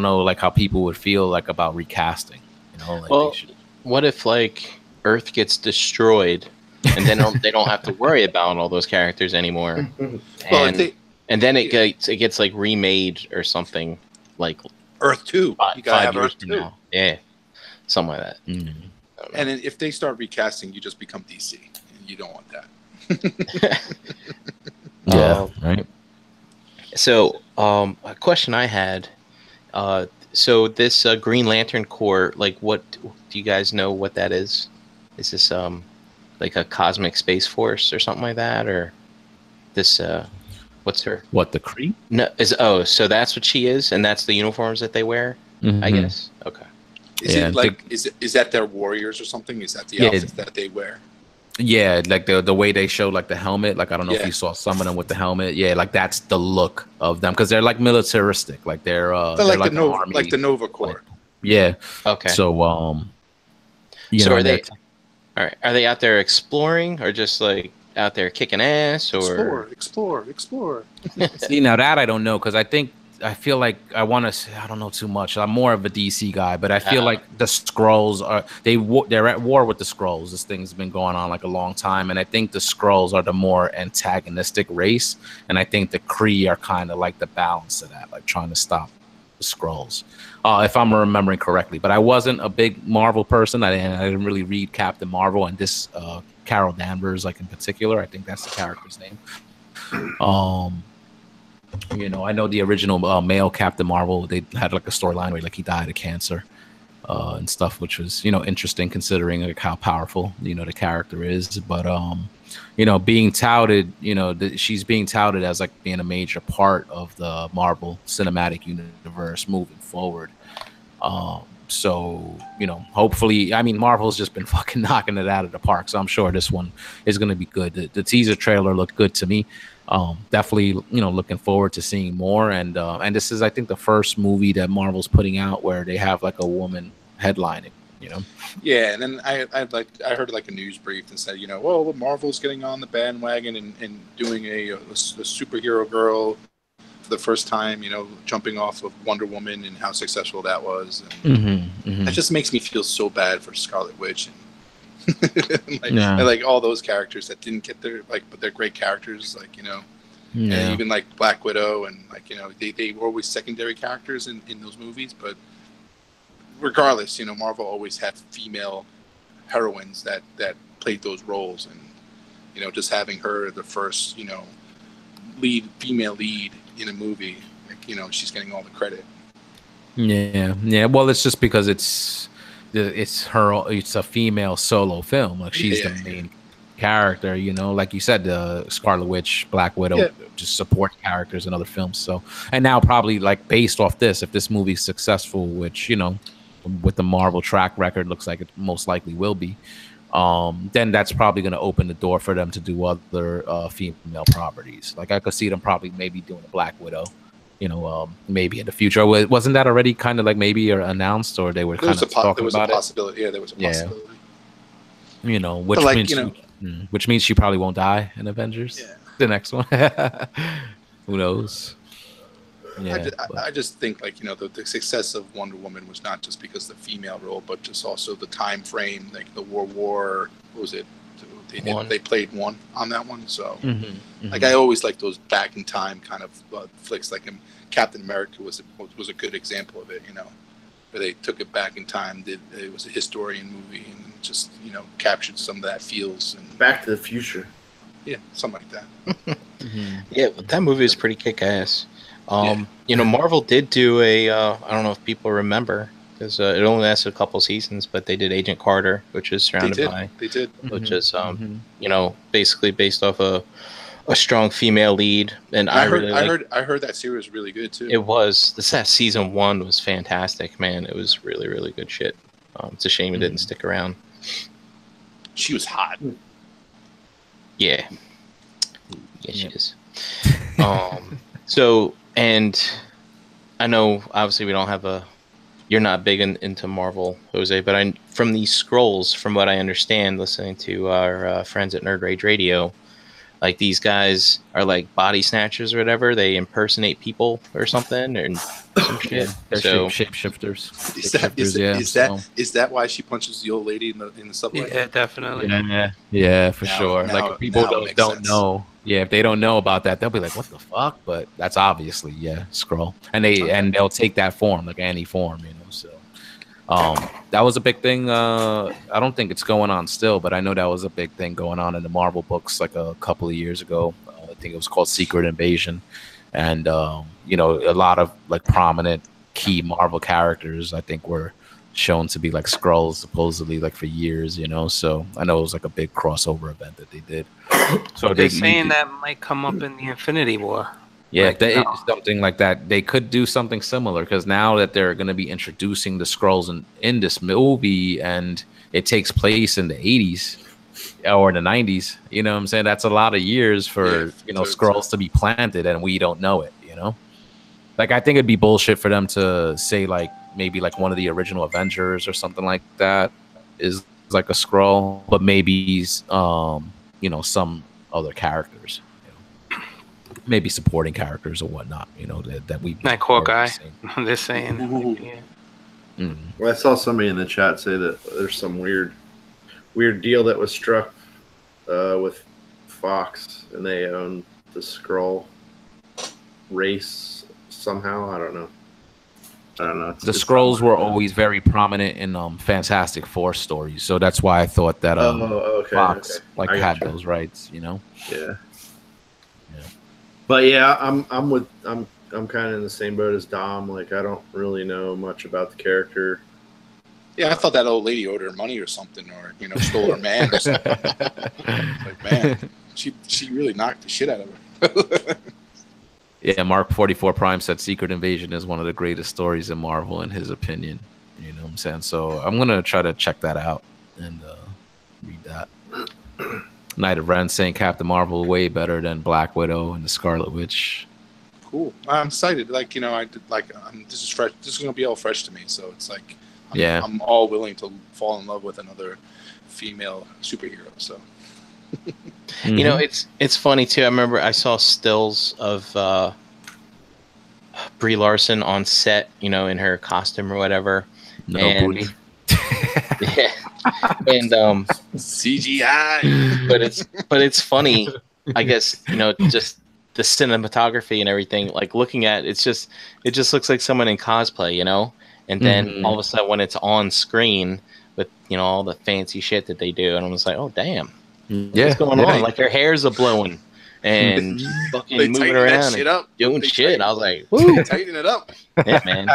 know like how people would feel like about recasting. What if like Earth gets destroyed and then they don't have to worry about all those characters anymore, and then it gets like remade or something like Earth 2. You gotta have Earth 2. Now. Yeah, something like that. And then if they start recasting, you just become DC, and you don't want that. Right. So A question I had. So this Green Lantern Corps, like, what do you guys know what that is? Is this like a cosmic space force or something like that, or this what's her? What, the Kree? No, so that's what she is, and that's the uniforms that they wear. I guess. Okay. Is Yeah, it like is that their warriors or something? Is that the outfits that they wear? Yeah, like the way they show like the helmet. Like I don't know if Yeah. you saw some of them with the helmet. Yeah, like that's the look of them because they're like militaristic. Like they're They're like an the Nova, army. like the Nova Corps. Yeah. Okay. So you So know, are they? All right. Are they out there exploring, or just like out there kicking ass, or Explore. See, now that I don't know because I feel like I want to. I don't know too much. I'm more of a DC guy, but I feel like the Skrulls are they're at war with the Skrulls. This thing's been going on like a long time, and I think the Skrulls are the more antagonistic race, and I think the Kree are kind of like the balance of that, like trying to stop the Skrulls, if I'm remembering correctly. But I wasn't a big Marvel person. I didn't really read Captain Marvel and this Carol Danvers, like in particular. I think that's the character's name. You know, I know the original male Captain Marvel, they had like a storyline where like he died of cancer and stuff, which was, you know, interesting considering like how powerful, you know, the character is. But you know, being touted, you know, she's being touted as like being a major part of the Marvel Cinematic Universe moving forward. So, you know, hopefully, I mean, Marvel's just been fucking knocking it out of the park. So I'm sure this one is going to be good. The teaser trailer looked good to me. Definitely, you know, looking forward to seeing more. And this is, I think, the first movie that Marvel's putting out where they have like a woman headlining, you know? Yeah, and then I heard like a news brief and said, you know, well, Marvel's getting on the bandwagon and doing a superhero girl for the first time, you know, jumping off of Wonder Woman and how successful that was. And that just makes me feel so bad for Scarlet Witch and like all those characters that didn't get their but they're great characters, like, you know, and even like Black Widow, and like, you know, they were always secondary characters in those movies, but regardless, you know, Marvel always had female heroines that played those roles, and, you know, just having her the first, you know, female lead in a movie, like, you know, she's getting all the credit. Yeah. Well, it's just because it's a female solo film. Like she's the main character, you know, like you said, the Scarlet Witch, Black Widow, just support characters in other films. So, and now probably like based off this, if this movie's successful, which, you know, with the Marvel track record, looks like it most likely will be, then that's probably going to open the door for them to do other female properties. Like I could see them probably maybe doing a Black Widow, you know, maybe in the future. Wasn't that already kind of like maybe announced, or they were kind of talking about it? Possibility. Yeah, there was a possibility. You know, which means which means she probably won't die in Avengers. Yeah. The next one. Who knows? Yeah, I just think, like, you know, the success of Wonder Woman was not just because of the female role, but just also the time frame, like the War. What was it? They played one on that one, so like I always like those back in time kind of flicks. Like Captain America was a good example of it, you know, where they took it back in time. It was a historian movie and just, you know, captured some of that feels. And Back to the Future. Yeah, something like that. Yeah, that movie is pretty kick-ass. You know, Marvel did do a I don't know if people remember, because it only lasted a couple seasons, but they did Agent Carter, which is surrounded by which is you know, basically based off a strong female lead. And I heard that series was really good too. It was. That season 1 was fantastic, man. It was really, really good shit. It's a shame it didn't stick around. She was hot. Yeah, she is. So, and I know obviously we don't have you're not big into Marvel, Jose, but from these scrolls, from what I understand, listening to our friends at Nerd Rage Radio, like these guys are like body snatchers or whatever. They impersonate people or something, or some shit. They're shapeshifters. Is that why she punches the old lady in the subway? Yeah, definitely. Yeah, for sure. Like people don't know. Yeah, if they don't know about that, they'll be like, "What the fuck?" But that's obviously Skrull, and they'll take that form, like any form, you know. So that was a big thing. I don't think it's going on still, but I know that was a big thing going on in the Marvel books like a couple of years ago. I think it was called Secret Invasion, and you know, a lot of like prominent key Marvel characters I think were shown to be like Skrulls supposedly like for years, you know. So I know it was like a big crossover event that they did. So They're saying that might come up in the Infinity War. yeah, Like, if they you know. something like that, they could do something similar because now that they're going to be introducing the Skrulls in this movie, and it takes place in the 80s or the 90s, you know what I'm saying? That's a lot of years for, you know, Skrulls to be planted and we don't know it, you know? Like, I think it'd be bullshit for them to say, like, maybe like one of the original Avengers or something like that is like a Skrull, but maybe, you know, some other characters. Maybe supporting characters or whatnot, you know, that we Like Hawkeye. They're saying. Yeah. Well, I saw somebody in the chat say that there's some weird deal that was struck with Fox, and they own the Skrull race somehow. I don't know. The Skrulls were always very prominent in Fantastic Four stories, so that's why I thought that Fox had those rights, you know. Yeah. But yeah, I'm kind of in the same boat as Dom. Like, I don't really know much about the character. Yeah, I thought that old lady owed her money or something, or, you know, stole her man or something. Like, man, she really knocked the shit out of her. Yeah, Mark 44 Prime said Secret Invasion is one of the greatest stories in Marvel, in his opinion. You know what I'm saying? So I'm gonna try to check that out and read that. Night of Ren saying Captain Marvel way better than Black Widow and the Scarlet Witch. Cool. I'm excited. Like, you know, I did, like, this is fresh. This is gonna be all fresh to me. So it's like, I'm all willing to fall in love with another female superhero. So, you know, it's funny too. I remember I saw stills of Brie Larson on set, you know, in her costume or whatever. No booty. Yeah. And CGI. But it's funny, I guess, you know, just the cinematography and everything, like looking at it just looks like someone in cosplay, you know? And then all of a sudden when it's on screen with, you know, all the fancy shit that they do, and I'm just like, oh damn. What's going on? Like her hair's a blowing and fucking moving around and doing shit. I was like, woo, tighten it up. Yeah, man.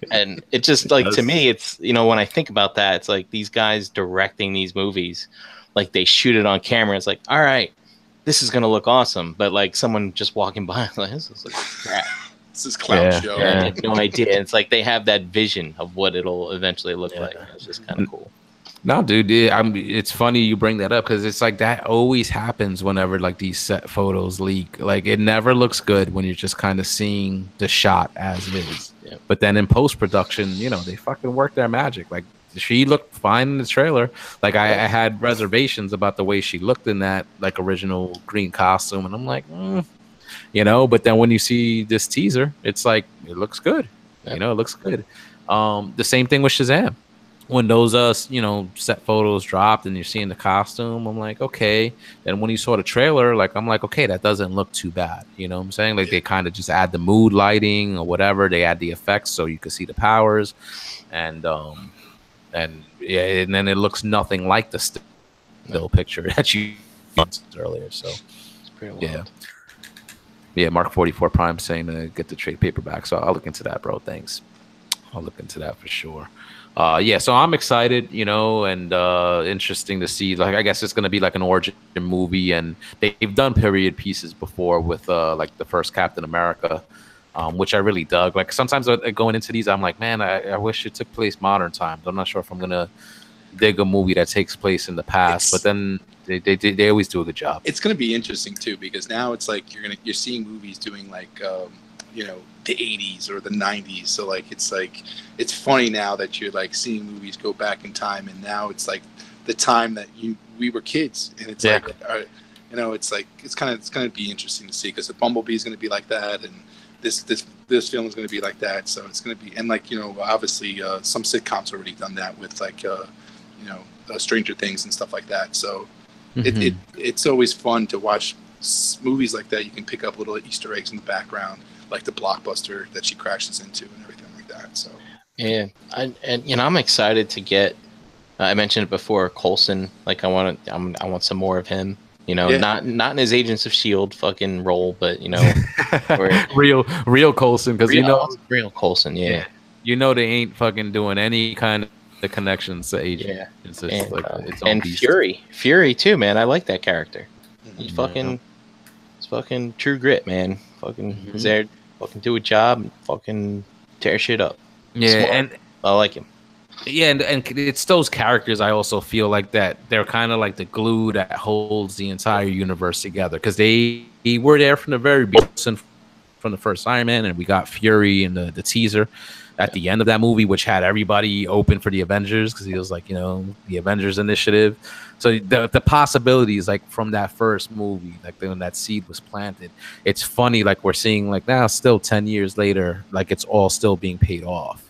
And it just like, to me, it's, you know, when I think about that, it's like these guys directing these movies, like they shoot it on camera. It's like, all right, this is gonna look awesome, but like someone just walking by, like, this is like crap. This is clown show. Yeah, I had no idea. It's like they have that vision of what it'll eventually look like. It's just kind of cool. No, dude, it's funny you bring that up because it's like that always happens whenever like these set photos leak. Like it never looks good when you're just kind of seeing the shot as is. Yeah. But then in post production, you know, they fucking work their magic. Like she looked fine in the trailer. Like I had reservations about the way she looked in that like original green costume, and I'm like, you know. But then when you see this teaser, it's like it looks good. Yeah. You know, it looks good. The same thing with Shazam. When those you know, set photos dropped and you're seeing the costume, I'm like, okay. Then when you saw the trailer, like I'm like, okay, that doesn't look too bad. You know what I'm saying? Like they kind of just add the mood lighting or whatever. They add the effects so you can see the powers, and then it looks nothing like the still picture that you mentioned earlier. So it's pretty wild. Yeah. Mark 44 Prime saying to get the trade paperback. So I'll look into that, bro. Thanks. I'll look into that for sure. So I'm excited, you know, and interesting to see. Like, I guess it's going to be like an origin movie, and they've done period pieces before with like the first Captain America, which I really dug. Like sometimes going into these, I'm like, man, I wish it took place modern times. I'm not sure if I'm going to dig a movie that takes place in the past, but then they always do a good job. It's going to be interesting too, because now it's like you're seeing movies doing like you know, the 80s or the 90s. So like it's funny now that you're like seeing movies go back in time, and now it's like the time that we were kids, and it's like you know, it's like it's going to be interesting to see, because the Bumblebee is going to be like that, and this film is going to be like that. So it's going to be, and like, you know, obviously some sitcoms already done that with like you know, Stranger Things and stuff like that. So it's always fun to watch movies like that. You can pick up little Easter eggs in the background, like the blockbuster that she crashes into and everything like that. So yeah, and you know, I'm excited to get. I mentioned it before, Coulson. Like I want some more of him. You know, not in his Agents of Shield fucking role, but you know, real Coulson, because you know real Coulson, yeah. You know they ain't fucking doing any kind of the connections to Agents. Yeah. It's just like its own And beast. Fury too, man. I like that character. He's Yeah. it's fucking True Grit, man. Fucking is there, fucking do a job, and fucking tear shit up. Yeah, Smart. and I like him. yeah, and it's those characters I also feel like that they're kind of like the glue that holds the entire universe together, because they were there from the very beginning, from the first Iron Man, and we got Fury in the teaser at the end of that movie, which had everybody open for the Avengers, because he was like, you know, the Avengers Initiative. So the possibilities, like from that first movie, like when that seed was planted, it's funny, like we're seeing like now still 10 years later, like it's all still being paid off.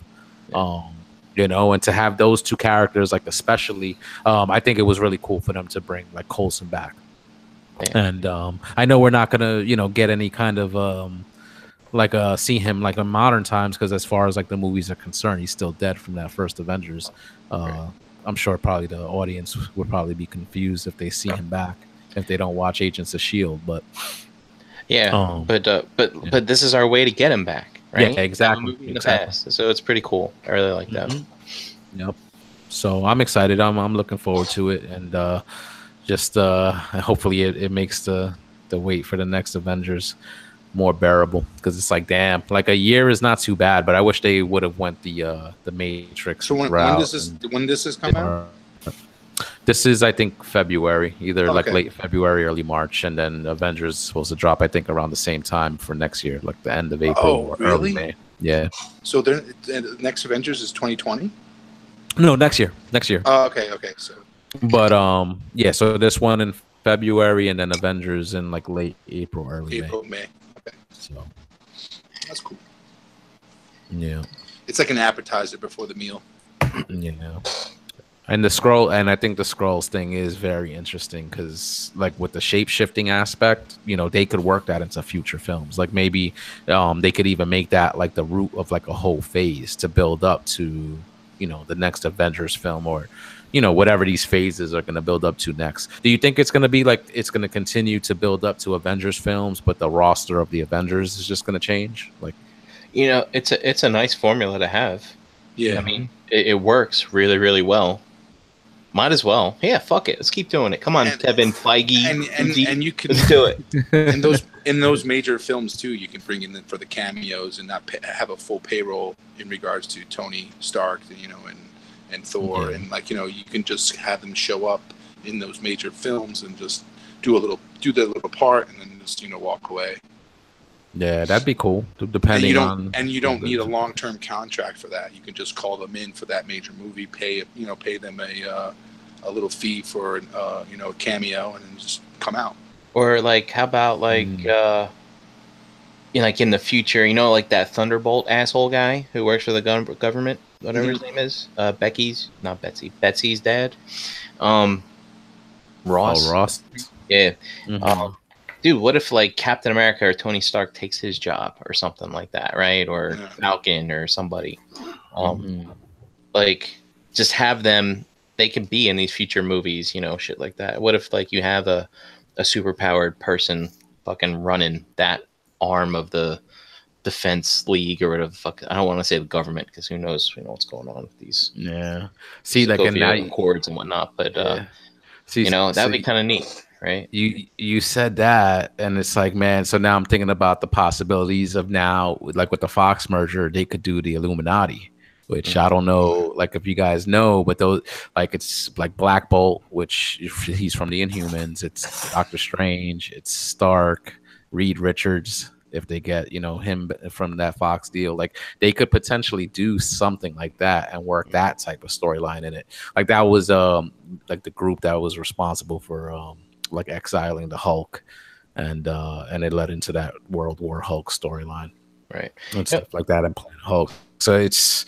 You know, and to have those two characters, like especially, I think it was really cool for them to bring like Coulson back. And I know we're not gonna, you know, get any kind of see him like in modern times, because as far as like the movies are concerned, he's still dead from that first Avengers. I'm sure probably the audience would probably be confused if they see him back, if they don't watch Agents of Shield. But but this is our way to get him back. Right? Yeah, exactly. In the past, so it's pretty cool. I really like that. Yep. So I'm excited. I'm looking forward to it, and hopefully it makes the wait for the next Avengers more bearable, because it's like, damn, like a year is not too bad, but I wish they would have went the Matrix. So when does this come out? This is, I think, February, either like late February, early March, and then Avengers is supposed to drop, I think, around the same time for next year, like the end of April or early May. Yeah. So the next Avengers is 2020? No, next year. Oh, okay. So, but yeah. So this one in February, and then Avengers in like late April, early May. Okay. So that's cool. Yeah. It's like an appetizer before the meal. Yeah. And the scroll, and I think the scrolls thing is very interesting, because like with the shape shifting aspect, you know, they could work that into future films. Like maybe they could even make that like the root of like a whole phase to build up to, you know, the next Avengers film, or, you know, whatever these phases are going to build up to next. Do you think it's going to be like it's going to continue to build up to Avengers films, but the roster of the Avengers is just going to change? Like, you know, it's a nice formula to have. Yeah, I mean, it works really, really well. Might as well. Yeah, fuck it. Let's keep doing it. Come on, Kevin Feige. And you can let's do it. in those major films too, you can bring in for the cameos and not have a full payroll in regards to Tony Stark, you know, and Thor, and like, you know, you can just have them show up in those major films and just do their little part, and then just, you know, walk away. Yeah, that'd be cool. Depending on, and you don't need a long-term contract for that. You can just call them in for that major movie, pay them a little fee for you know, a cameo, and then just come out. Or like, how about like you know, like in the future, you know, like that Thunderbolt asshole guy who works for the government, whatever his name is, Betsy's dad, Ross. Oh, Ross. Yeah. Dude, what if like Captain America or Tony Stark takes his job or something like that, right? Or Falcon or somebody. Like, just have them, they can be in these future movies, you know, shit like that. What if like you have a superpowered person fucking running that arm of the Defense League or whatever the fuck? I don't want to say the government, because who knows, you know, what's going on with these. Yeah. See, like in now Accords and whatnot, but see, you know, that'd be kind of neat. Right. You said that, and it's like, man, so now I'm thinking about the possibilities of now, like with the Fox merger, they could do the Illuminati, which I don't know, like if you guys know, but those, like, it's like Black Bolt, which he's from the Inhumans, it's Doctor Strange, it's Stark, Reed Richards, if they get, you know, him from that Fox deal, like they could potentially do something like that and work that type of storyline in it. Like that was like the group that was responsible for like exiling the Hulk, and it led into that World War Hulk storyline, right? And stuff like that, and Planet Hulk. So it's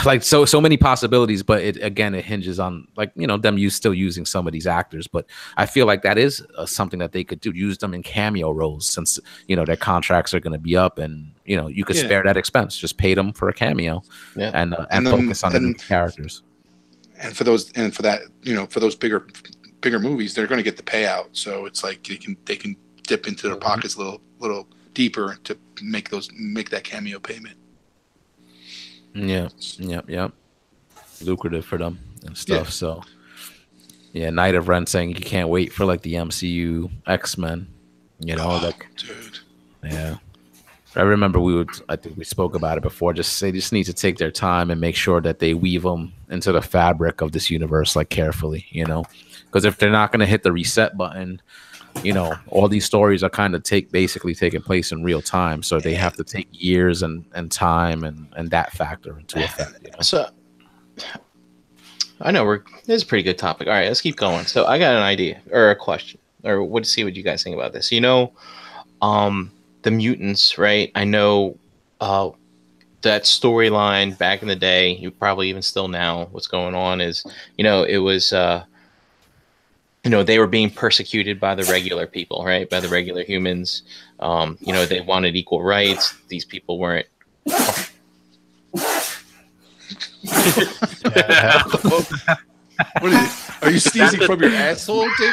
like so many possibilities, but it hinges on, like, you know, them still using some of these actors. But I feel like that is something that they could do, use them in cameo roles, since, you know, their contracts are going to be up, and, you know, you could spare that expense, just pay them for a cameo, and focus on the characters. And for that, you know, for those bigger bigger movies, they're going to get the payout. So it's like they can dip into their pockets a little deeper to make that cameo payment. Yeah. Lucrative for them and stuff. Yeah. So yeah, Night of Ren saying you can't wait for like the MCU X-Men. You know, dude. Yeah. I remember I think we spoke about it before. They just need to take their time and make sure that they weave them into the fabric of this universe, like carefully, you know, because if they're not going to hit the reset button, you know, all these stories are kind of basically taking place in real time. So they have to take years and time and that factor into effect. You know? So I know this is a pretty good topic. All right, let's keep going. So I got an idea or a question, or see what you guys think about this. You know, the mutants, right? I know that storyline back in the day, you probably even still now, what's going on is, you know, it was, you know, they were being persecuted by the regular people, right? By the regular humans. You know, they wanted equal rights. These people weren't. What are you sneezing from your asshole, dude?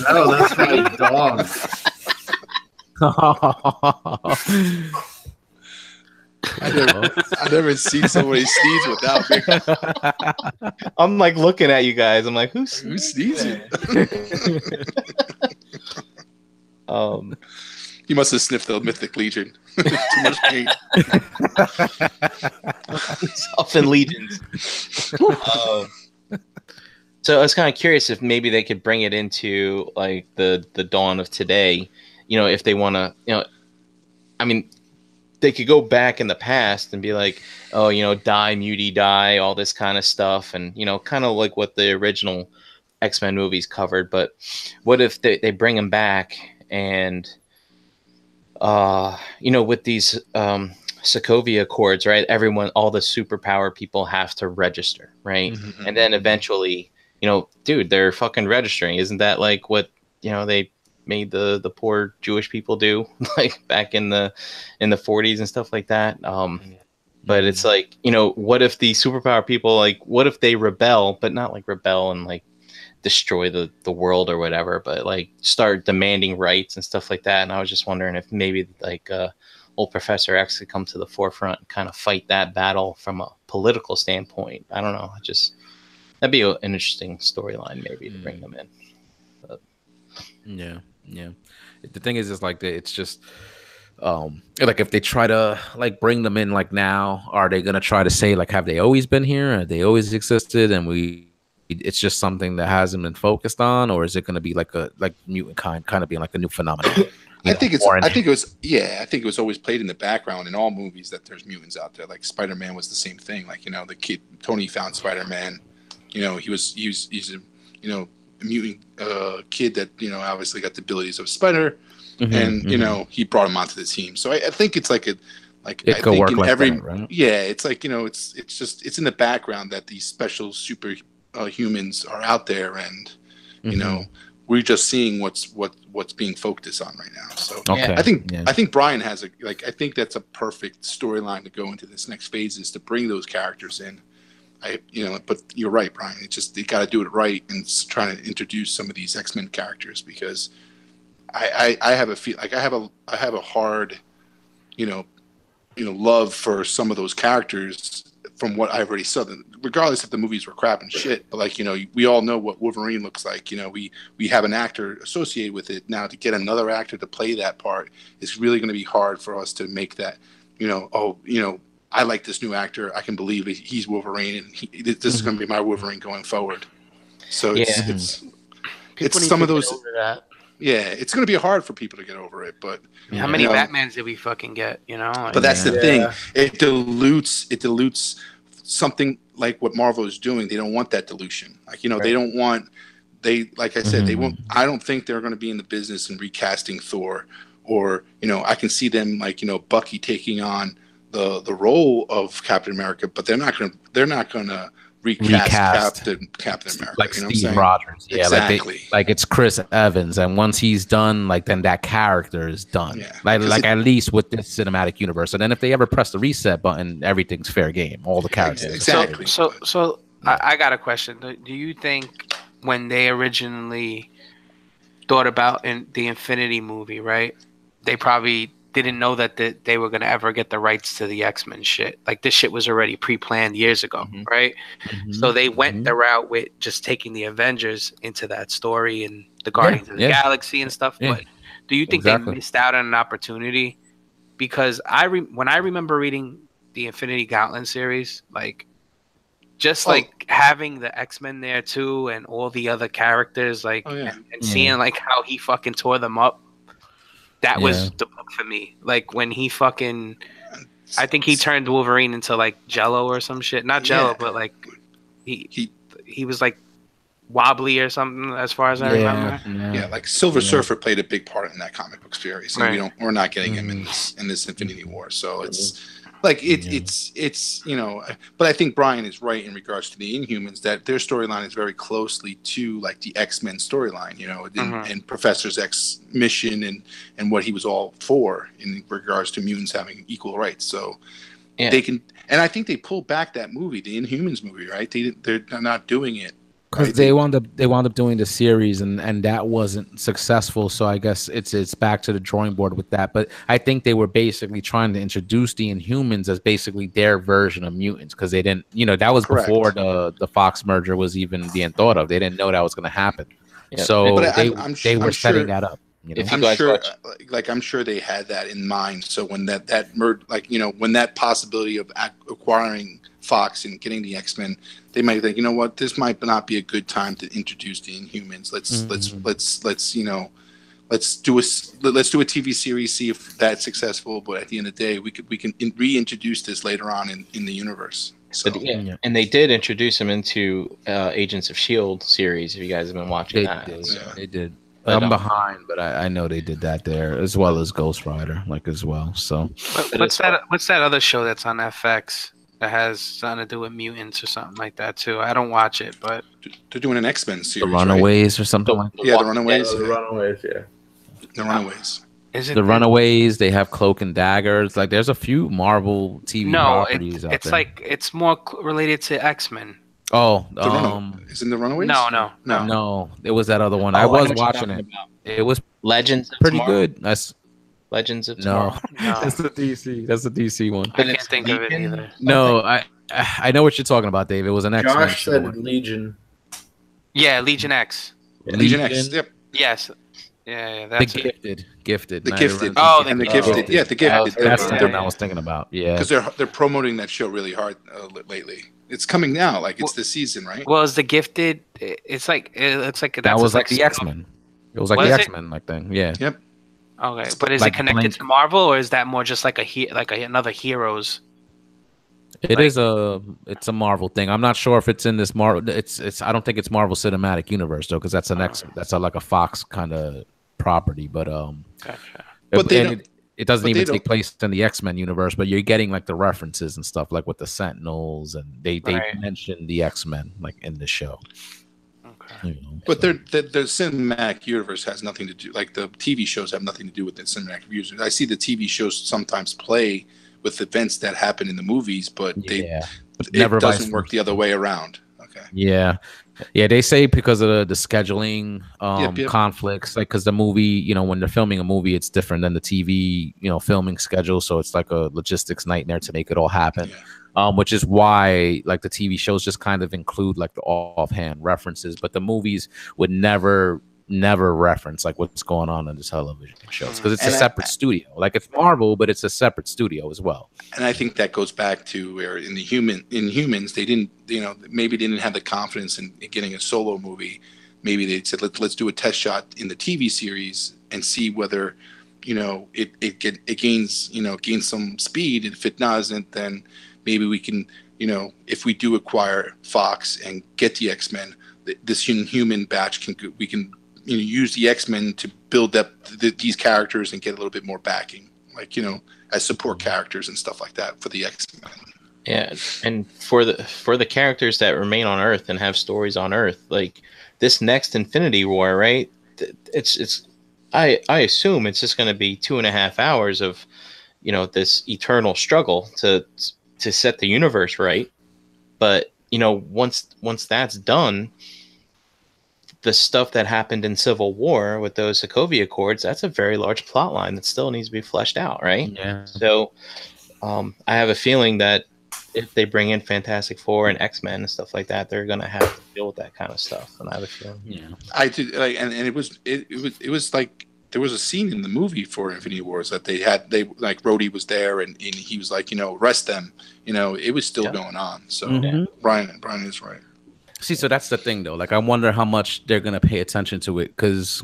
No, that's my dog. I never seen somebody sneeze without me. I'm like looking at you guys. I'm like, who's sneezing? You must have sniffed the Mythic Legion. Too much pain. Often legions. So I was kind of curious if maybe they could bring it into like the dawn of today. You know, if they want to, you know, I mean, they could go back in the past and be like, oh, you know, die, mutie, die, all this kind of stuff. And, you know, kind of like what the original X-Men movies covered. But what if they bring them back and, you know, with these Sokovia Accords, right? All the superpower people have to register, right? Mm-hmm. And then eventually, you know, dude, they're fucking registering. Isn't that like what, you know, they made the poor Jewish people do like back in the 40s and stuff like that. But it's like, you know, what if the superpower people, like, what if they rebel, but not like rebel and like destroy the world or whatever, but like start demanding rights and stuff like that. And I was just wondering if maybe like old Professor X could come to the forefront and kind of fight that battle from a political standpoint. I don't know. That'd be an interesting storyline maybe to bring them in. But. Yeah. The thing is like it's just like if they try to like bring them in like now, are they gonna try to say like have they always been here? Have they always existed? And it's just something that hasn't been focused on, or is it gonna be like mutant kind of being like a new phenomenon? I think it was always played in the background in all movies that there's mutants out there. Like Spider-Man was the same thing. Like, you know, the kid Tony found Spider-Man. You know, he's a, you know, a mutant kid that, you know, obviously got the abilities of Spider, and you know, he brought him onto the team. So I think it's like it could work in like every that, right? Yeah, it's like, you know, it's in the background that these special super humans are out there, and you know, we're just seeing what's being focused on right now. So okay. I think Brian has I think that's a perfect storyline to go into this next phase, is to bring those characters in. But you're right, Brian. It's just you got to do it right and trying to introduce some of these X-Men characters, because I have a feel like I have a hard, love for some of those characters from what I've already saw. Regardless if the movies were crap and shit, but we all know what Wolverine looks like. We have an actor associated with it now. To get another actor to play that part is really going to be hard for us to make that. I like this new actor. I can believe he's Wolverine, and this is going to be my Wolverine going forward. So it's some of those. Yeah, it's going to be hard for people to get over it. But how many Batmans did we fucking get? But that's the thing. It dilutes something like what Marvel is doing. They don't want that dilution. They don't want. Like I said, they won't. I don't think they're going to be in the business and recasting Thor, or I can see them Bucky taking on the role of Captain America, but they're not gonna recast Captain America, like Steve Rogers. Yeah, exactly. Like it's Chris Evans, and once he's done, then that character is done. Yeah. At least with this cinematic universe. And then if they ever press the reset button, everything's fair game. All the characters. Exactly. So I got a question. Do you think when they originally thought about in the Infinity movie, right? They probably didn't know that they were gonna ever get the rights to the X-Men shit. Like this shit was already pre-planned years ago, right? So they went the route with just taking the Avengers into that story and the Guardians of the Galaxy and stuff. But do you think they missed out on an opportunity? Because when I remember reading the Infinity Gauntlet series, like just like having the X-Men there too and all the other characters, like and seeing like how he fucking tore them up, that was the book for me. Like when he fucking, I think he turned Wolverine into like Jello or some shit. Not Jello, but like he was like wobbly or something as far as I remember. Yeah, like Silver Surfer played a big part in that comic book series, and we're not getting him in this Infinity War. So it's like it's you know, but I think Brian is right in regards to the Inhumans, that their storyline is very closely to like the X-Men storyline, you know, and Professor X's mission and what he was all for in regards to mutants having equal rights. So they can, and I think they pulled back that movie, the Inhumans movie, right? They're not doing it. Because they wound up doing the series and that wasn't successful. So I guess it's back to the drawing board with that. But I think they were basically trying to introduce the Inhumans as basically their version of mutants, because they didn't, you know, that was before the Fox merger was even being thought of. They didn't know that was going to happen. Yeah. So they were setting that up. You know? I'm sure they had that in mind. So when that merge, like, you know, when that possibility of acquiring Fox and getting the X-Men, they might think, you know what, this might not be a good time to introduce the Inhumans. Let's you know, let's do a TV series, see if that's successful. But at the end of the day, we can reintroduce this later on in the universe. So and they did introduce him into Agents of S.H.I.E.L.D. series. If you guys have been watching they did. I'm behind, but I know they did that there, as well as Ghost Rider, like as well. So what's that other show that's on FX that has something to do with mutants or something like that too? I don't watch it, but they're doing an X-Men series. The Runaways, right? Or something like that. Yeah, the Runaways. The Runaways, yeah. The Runaways. Is it the Runaways? They have Cloak and Daggers. Like, there's a few Marvel TV properties out there. It's like it's more related to X-Men. Oh, isn't the Runaways? No. It was that other one. I was watching it. It was Legends. Pretty good. That's Legends of Tomorrow. No. That's the DC. That's the DC one. I can't think of it either. No, I know what you're talking about, Dave. It was an X-Men. Josh said Legion. Yeah, Legion X. Yeah, Legion X. Yep. Yes. Yeah, that's the Gifted. The Gifted. Oh, the Gifted. Yeah, the Gifted. That's the one I was thinking about. Yeah, because they're promoting that show really hard lately. It's coming now, like it's this season, right? Well, is the Gifted? It's like that was like the X-Men. It was like the X-Men like thing. Yeah. Yep. Okay, but is it connected to Marvel, or is that more just like another Heroes? It's a Marvel thing. I'm not sure if it's in this Marvel. It's. I don't think it's Marvel Cinematic Universe though, because that's like a Fox kind of property. But Gotcha. But it doesn't even take place in the X-Men universe, but you're getting like the references and stuff, like with the Sentinels, and they mentioned the X-Men like in the show. Okay. You know, but the cinematic universe has nothing to do. Like the TV shows have nothing to do with the cinematic universe. I see the TV shows sometimes play with events that happen in the movies, but it doesn't work the other way around. Okay. Yeah. They say because of the scheduling conflicts, like because the movie, you know, when they're filming a movie, it's different than the TV, you know, filming schedule. So it's like a logistics nightmare to make it all happen. Which is why like the TV shows just kind of include like the offhand references, but the movies would never reference like what's going on in the television shows, because it's a separate studio. Like it's Marvel, but it's a separate studio as well. And I think that goes back to where in Humans they didn't, you know, maybe they didn't have the confidence in getting a solo movie. Maybe they said let's do a test shot in the TV series and see whether, you know, it gains some speed. And if it doesn't, then maybe we can, you know, if we do acquire Fox and get the X-Men, this human batch we can use the X-Men to build up these characters and get a little bit more backing, like, you know, as support characters and stuff like that for the X-Men. Yeah, and for the characters that remain on Earth and have stories on Earth, like this next Infinity War, right? I assume it's just going to be 2.5 hours of, you know, this eternal struggle to set the universe right. But, you know, once that's done, the stuff that happened in Civil War with those Sokovia Accords, that's a very large plot line that still needs to be fleshed out, right? Yeah. So I have a feeling that if they bring in Fantastic Four and X-Men and stuff like that, they're gonna have to deal with that kind of stuff. And I have a feeling. Yeah. I did like, and it was like there was a scene in the movie for Infinity Wars that they like Rhodey was there and he was like, arrest them. It was still going on. So Brian is right. See, so that's the thing though. Like, I wonder how much they're gonna pay attention to it because,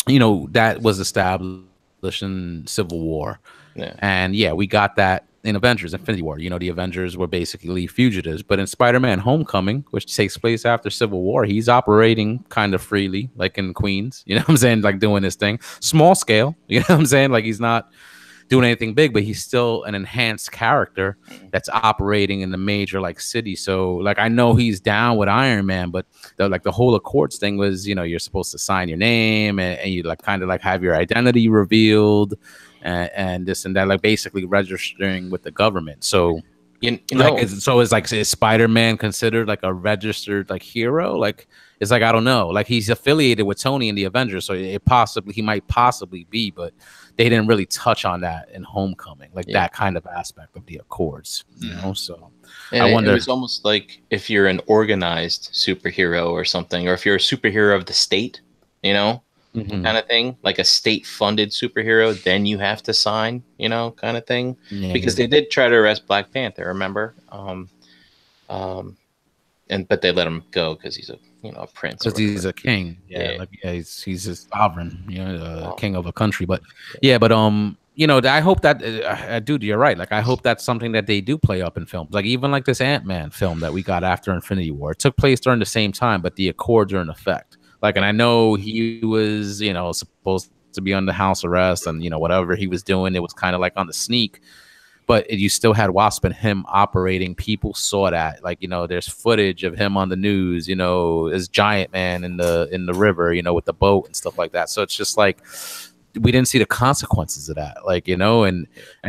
that was established in Civil War, and we got that in Avengers, Infinity War. The Avengers were basically fugitives, but in Spider-Man: Homecoming, which takes place after Civil War, he's operating kind of freely, like in Queens. You know what I'm saying? Like doing his thing, small scale. You know what I'm saying? Like he's not doing anything big, but he's still an enhanced character that's operating in the major like city. So like I know he's down with Iron Man, but the whole Accords thing was, you're supposed to sign your name and you like kind of like have your identity revealed and this and that, like basically registering with the government. So is Spider-Man considered like a registered like hero? Like it's like I don't know. Like he's affiliated with Tony in the Avengers, so he might possibly be, but they didn't really touch on that in Homecoming, like that kind of aspect of the Accords. So and I wonder. It was almost like if you're an organized superhero or something, or if you're a superhero of the state, kind of thing, like a state-funded superhero, then you have to sign, kind of thing, because they did try to arrest Black Panther, remember? But they let him go because he's a prince, because he's a king. He's a sovereign, king of a country. But I hope that dude, you're right. Like I hope that's something that they do play up in films, like even like this Ant-Man film that we got after Infinity War. It took place during the same time, but the Accords are in effect. Like, and I know he was, supposed to be under house arrest and, whatever he was doing, it was kind of like on the sneak, but you still had Wasp and him operating. People saw that, like, there's footage of him on the news, as Giant Man in the river, with the boat and stuff like that. So it's just like, we didn't see the consequences of that, like, and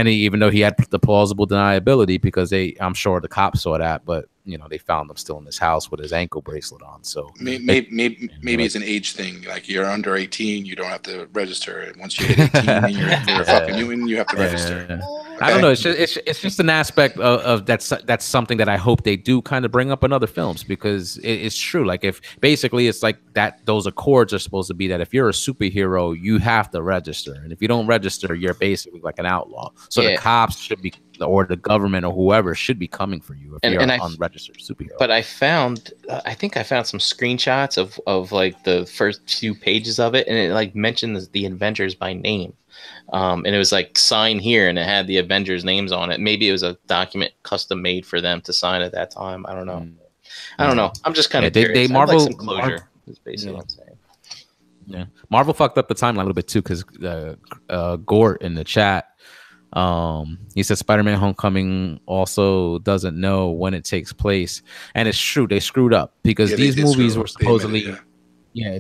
even though he had the plausible deniability because I'm sure the cops saw that, but they found him still in his house with his ankle bracelet on. So maybe it's an age thing. Like you're under 18, you don't have to register. Once you hit 18, then you're a fucking human. You have to register. Okay. I don't know. It's just an aspect of that's something that I hope they do kind of bring up in other films because it's true. Like if basically it's like that, those Accords are supposed to be that if you're a superhero, you have to register, and if you don't register, you're basically like an outlaw. So the cops should be, or the government or whoever should be coming for you if you're an unregistered superhero. But I think I found some screenshots of like the first few pages of it, and it like mentions the Avengers by name. And it was like sign here, and it had the Avengers names on it. Maybe it was a document custom made for them to sign at that time. I don't know. I don't know. I'm just kind of curious. Marvel, like some closure is basically what I'm saying. Yeah, Marvel fucked up the timeline a little bit too because Gort in the chat. He said Spider-Man: Homecoming also doesn't know when it takes place, and it's true, they screwed up because these movies were supposedly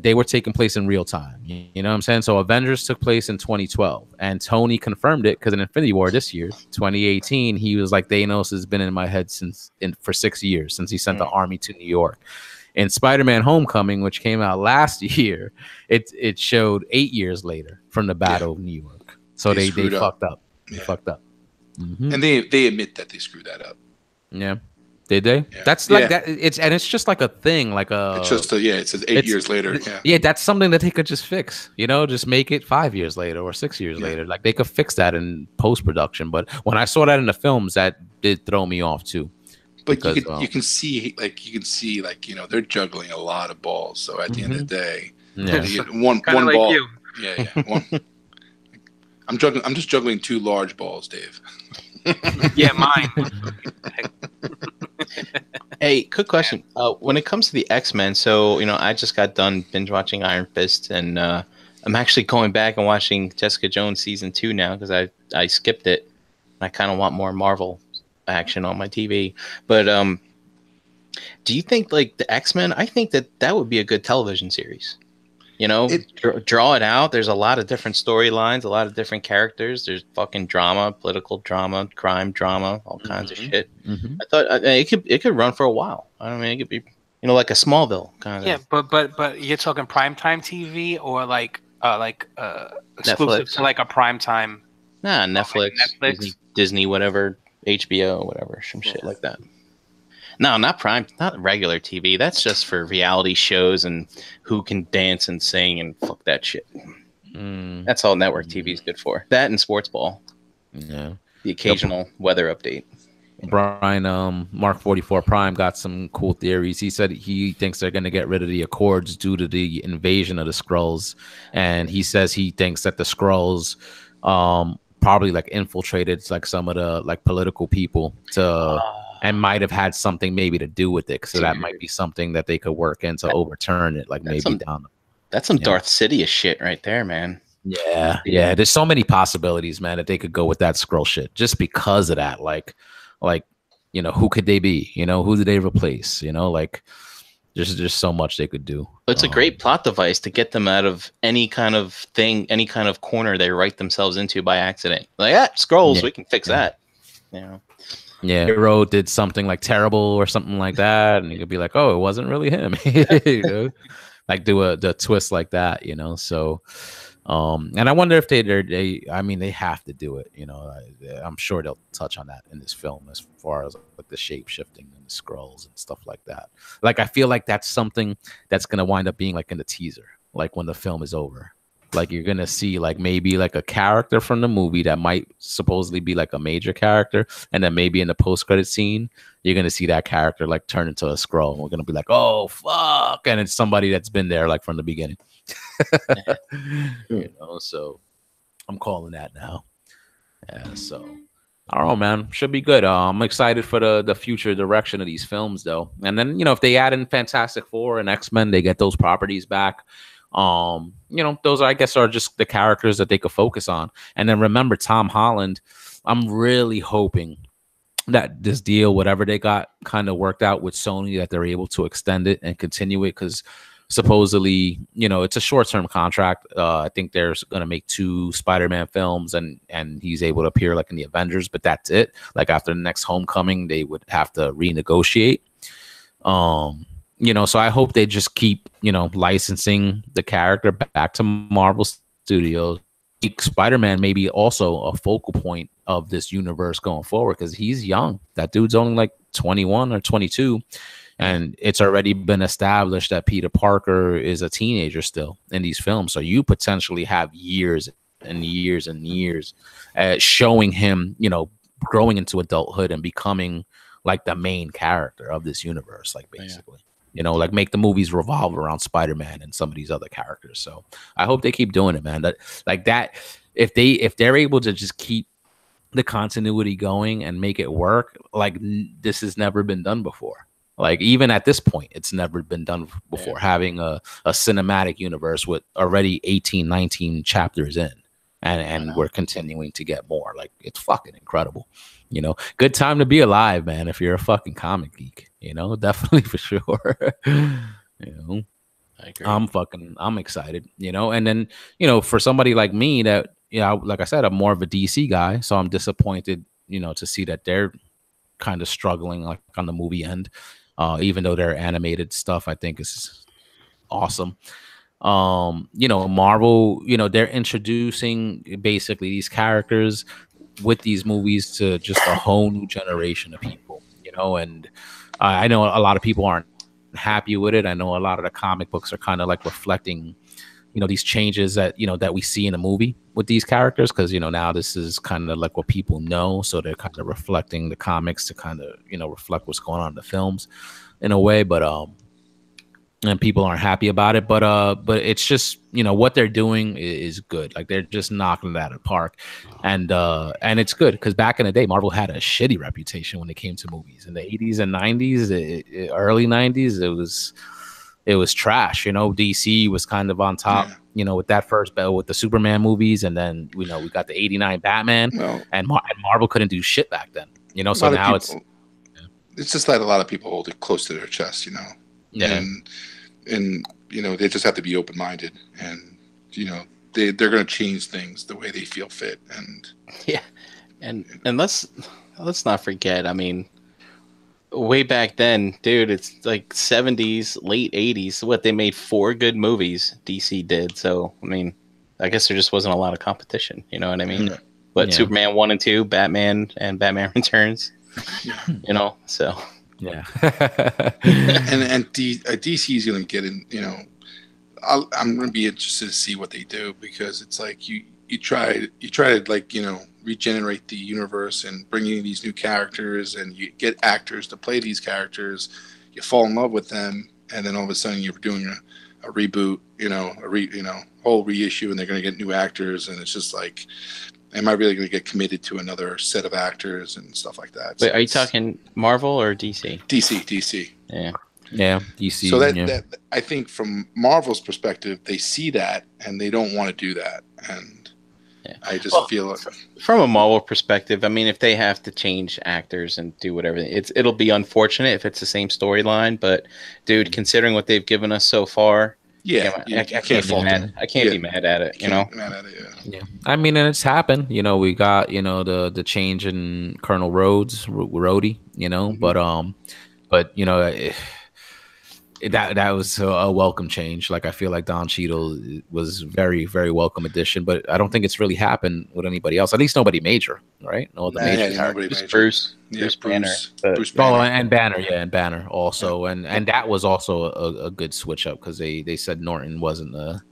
they were taking place in real time. You know what I'm saying? So Avengers took place in 2012, and Tony confirmed it because in Infinity War this year, 2018, he was like, Thanos has been in my head for 6 years since he sent the army to New York. In Spider-Man: Homecoming, which came out last year, it showed 8 years later from the Battle of New York. So they fucked up. They fucked up. And they admit that they screwed that up. Yeah. Did they? Yeah. That's like that. It's just like a thing, like a. It's just it says 8 years later. Yeah, that's something that they could just fix. Just make it 5 years later or 6 years later. Like they could fix that in post production. But when I saw that in the films, that did throw me off too. But because, you can see they're juggling a lot of balls. So at the end of the day, one like ball. You. One. I'm just juggling 2 large balls, Dave. Yeah, mine. Hey, quick question. When it comes to the X-Men, so I just got done binge watching Iron Fist, and I'm actually going back and watching Jessica Jones season 2 now because I skipped it. I kind of want more Marvel action on my TV. But do you think like the X-Men? I think that would be a good television series. Draw it out. There's a lot of different storylines, a lot of different characters. There's fucking drama, political drama, crime drama, all kinds of shit. I thought it could run for a while. I mean, it could be, like a Smallville kind of Yeah, thing. but you're talking primetime TV or like exclusive Netflix. to like a primetime. Nah, Netflix, Netflix? Disney, whatever, HBO, whatever, some shit like that. No, not regular TV. That's just for reality shows and who can dance and sing and fuck that shit. That's all network TV is good for. That and sports ball. Yeah. The occasional weather update. Brian, Mark 44 Prime got some cool theories. He said he thinks they're going to get rid of the Accords due to the invasion of the Skrulls, and he says he thinks that the Skrulls probably like infiltrated like some of the like political people to and might have had something maybe to do with it. So that might be something that they could work in to overturn it, like maybe down. That's some Darth Sidious shit right there, man. Yeah. There's so many possibilities, man, that they could go with that Skrull shit just because of that. Like, you know, who could they be? You know, who did they replace? You know, like there's just so much they could do. It's a great plot device to get them out of any kind of thing, any kind of corner they write themselves into by accident. Like, Skrulls, we can fix that. Yeah. Yeah, Hero did something like terrible or something like that, and you could be like, "Oh, it wasn't really him," you know? Like do the twist like that, you know. So, and I wonder if I mean, they have to do it, you know. I'm sure they'll touch on that in this film as far as like the shape shifting and the Skrulls and stuff like that. Like, I feel like that's something that's gonna wind up being like in the teaser, like when the film is over. Like you're gonna see like maybe like a character from the movie that might supposedly be like a major character, and then maybe in the post-credit scene you're gonna see that character like turn into a Skrull, and we're gonna be like, oh fuck, and it's somebody that's been there like from the beginning. You know, so I'm calling that now. Yeah, so I don't know, man. Should be good. I'm excited for the future direction of these films, though. And then, you know, if they add in Fantastic Four and X-Men, they get those properties back. You know, those I guess are just the characters that they could focus on. And then remember Tom Holland. I'm really hoping that this deal, whatever they got kind of worked out with Sony, that they're able to extend it and continue it, because supposedly, you know, it's a short-term contract. I think they're going to make 2 Spider-Man films, and he's able to appear like in the Avengers, but that's it. Like after the next Homecoming, they would have to renegotiate. You know, so I hope they just keep, you know, licensing the character back to Marvel Studios. Spider-Man may be also a focal point of this universe going forward, because he's young. That dude's only like 21 or 22. And it's already been established that Peter Parker is a teenager still in these films. So you potentially have years and years and years showing him, you know, growing into adulthood and becoming like the main character of this universe, like basically. You know, like make the movies revolve around Spider-Man and some of these other characters. So I hope they keep doing it, man. That like that, if they're able to just keep the continuity going and make it work, like this has never been done before. Like even at this point, it's never been done before, having a cinematic universe with already 18, 19 chapters in. And we're continuing to get more. Like, it's fucking incredible. You know, good time to be alive, man, if you're a fucking comic geek. You know, definitely for sure. You know, I agree. I'm excited, you know. And then, you know, for somebody like me that, you know, like I said, I'm more of a DC guy, so I'm disappointed, you know, to see that they're kind of struggling like on the movie end. Even though their animated stuff I think is awesome. You know, Marvel, you know, they're introducing basically these characters with these movies to just a whole new generation of people, you know. And I know a lot of people aren't happy with it. I know a lot of the comic books are kind of like reflecting, you know, these changes that, you know, that we see in a movie with these characters, because, you know, now this is kind of like what people know, so they're kind of reflecting the comics to kind of, you know, reflect what's going on in the films in a way. But and people aren't happy about it, but it's just, you know, what they're doing is good. Like they're just knocking it out of the park, and it's good, because back in the day, Marvel had a shitty reputation when it came to movies in the 80s and 90s, early 90s. It was trash. You know, DC was kind of on top, you know, with that first bell with the Superman movies, and then, you know, we got the 89 Batman, and Marvel couldn't do shit back then. You know, so now it's just that a lot of people hold it close to their chest, you know. Yeah. And you know, they just have to be open-minded, and you know, they're going to change things the way they feel fit. And and let's not forget, I mean, way back then, dude, it's like 70s, late 80s. What, they made 4 good movies, DC did. So, I mean, I guess there just wasn't a lot of competition. You know what I mean? Yeah. But Yeah. Superman 1 and 2, Batman and Batman Returns. You know, so Yeah. and DC is going to get in. You know, I'm going to be interested to see what they do, because it's like you try to, like, you know, regenerate the universe and bring in these new characters, and you get actors to play these characters. You fall in love with them, and then all of a sudden you're doing a reboot. You know, whole reissue, and they're going to get new actors, and it's just like, am I really going to get committed to another set of actors and stuff like that? wait, are you talking Marvel or DC? DC. Yeah. Yeah. DC. So that I think from Marvel's perspective, they see that and they don't want to do that, and I just feel like, from a Marvel perspective, I mean, if they have to change actors and do whatever, it'll be unfortunate if it's the same storyline. But dude, considering what they've given us so far, I can't be mad. I can't be mad at it. You know, yeah. I mean, and it's happened. You know, we got, you know, the change in Colonel Rhodey. You know, but you know. That was a welcome change. Like, I feel like Don Cheadle was very, very welcome addition, but I don't think it's really happened with anybody else. At least nobody major, right? No other major. Nobody major. Bruce Banner. Bruce Banner. Oh, and Banner, and Banner also, and that was also a good switch up, because they said Norton wasn't a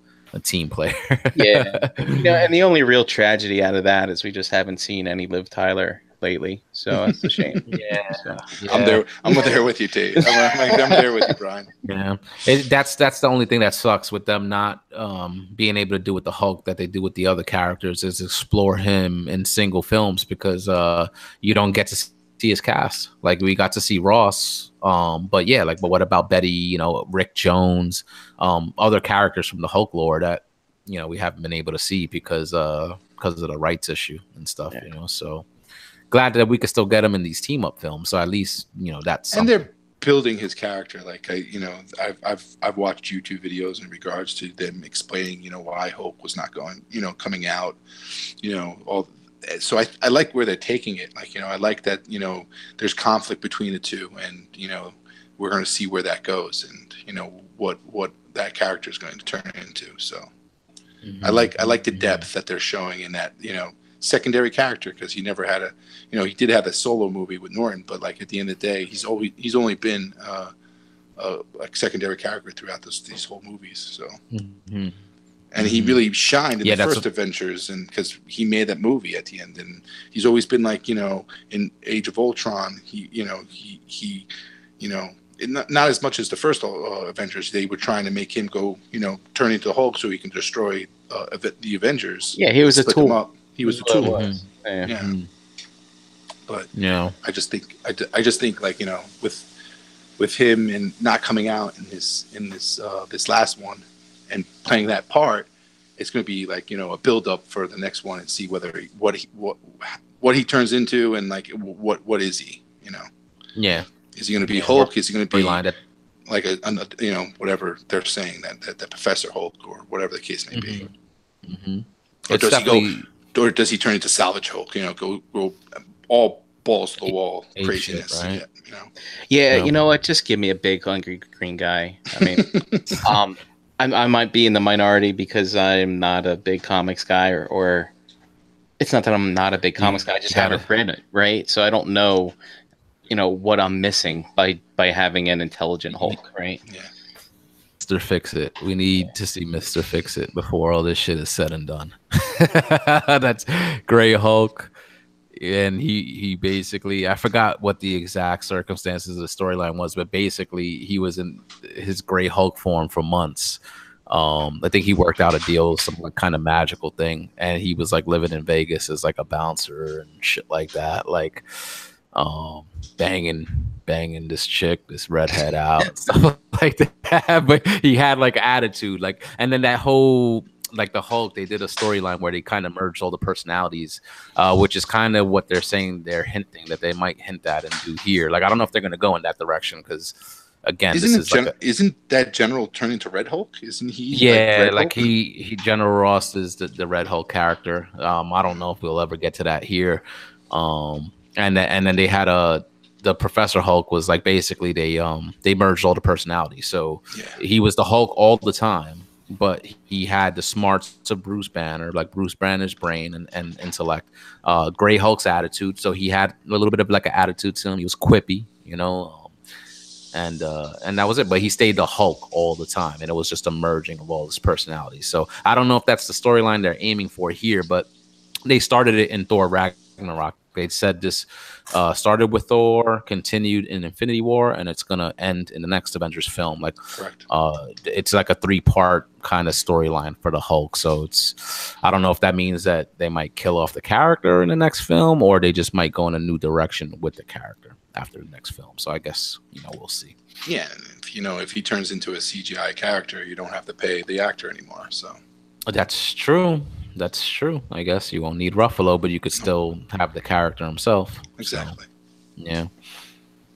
team player. Yeah, you know, and the only real tragedy out of that is we just haven't seen any Liv Tyler lately, so that's a shame. Yeah. I'm there with you, Tate. I'm there with you, Brian. Yeah, that's the only thing that sucks with them not being able to do with the Hulk that they do with the other characters, is explore him in single films, because you don't get to see his cast. Like, we got to see Ross, but what about Betty? You know, Rick Jones, other characters from the Hulk lore that, you know, we haven't been able to see because of the rights issue and stuff. You know, so. Glad that we could still get him in these team up films. So at least, you know, that's something. And they're building his character. Like, I've watched YouTube videos in regards to them explaining, you know, why Hulk was not coming out, you know, so I like where they're taking it. Like, you know, I like that, you know, there's conflict between the two, and, you know, we're going to see where that goes, and, you know, what that character is going to turn into. So I like the depth that they're showing in that, you know, secondary character, because he never had he did have a solo movie with Norton, but like, at the end of the day, he's only been like secondary character throughout these whole movies. So, and he really shined in the first Avengers, and because he made that movie at the end, and he's always been like, you know, in Age of Ultron, he not as much as the first Avengers, they were trying to make him go, you know, turn into Hulk so he can destroy the Avengers. Yeah, he was a tool. He was a tool. Yeah. But I just think like, you know, with him and not coming out in this last one and playing that part, it's going to be like, you know, a build up for the next one, and see whether what he turns into, and like what is he, you know? Yeah. Is he going to be Hulk? Is he going to be like a you know, whatever they're saying, that Professor Hulk, or whatever the case may be? Or does he turn into Salvage Hulk? You know, go all balls to the wall craziness, shit, right? You know? Yeah, you know what? Just give me a big hungry green guy. I mean, I might be in the minority because I'm not a big comics guy, or it's not that I'm not a big comics guy. I just haven't read it, right? So I don't know, you know, what I'm missing by having an intelligent Hulk, right? Yeah. Mr. Fix-It. We need to see Mr. Fix-It before all this shit is said and done. That's Gray Hulk. And he basically, I forgot what the exact circumstances of the storyline was, but basically he was in his Gray Hulk form for months. I think he worked out a deal, some like kind of magical thing, and he was like living in Vegas as like a bouncer and shit like that, like banging this chick, this redhead out, stuff like that. But he had like attitude, like, and then that whole, like the Hulk, they did a storyline where they kind of merged all the personalities, which is kind of what they're saying, they're hinting that they might hint at and do here. Like, I don't know if they're going to go in that direction, because again, isn't that General turn into Red Hulk? Isn't he? Yeah, like he General Ross is the Red Hulk character. I don't know if we'll ever get to that here. And then they had the Professor Hulk was like basically they merged all the personalities. So he was the Hulk all the time, but he had the smarts of Bruce Banner, like Bruce Banner's brain and intellect. Gray Hulk's attitude, so he had a little bit of like an attitude to him. He was quippy, you know, and that was it. But he stayed the Hulk all the time, and it was just a merging of all his personalities. So I don't know if that's the storyline they're aiming for here, but they started it in Thor Ragnarok. They said this started with Thor, continued in Infinity War, and it's gonna end in the next Avengers film. Like, correct. It's like a 3-part kind of storyline for the Hulk. So I don't know if that means that they might kill off the character in the next film, or they just might go in a new direction with the character after the next film. So I guess we'll see. Yeah, if he turns into a CGI character, you don't have to pay the actor anymore. So that's true. That's true. I guess you won't need Ruffalo, but you could still have the character himself. Exactly. So, yeah.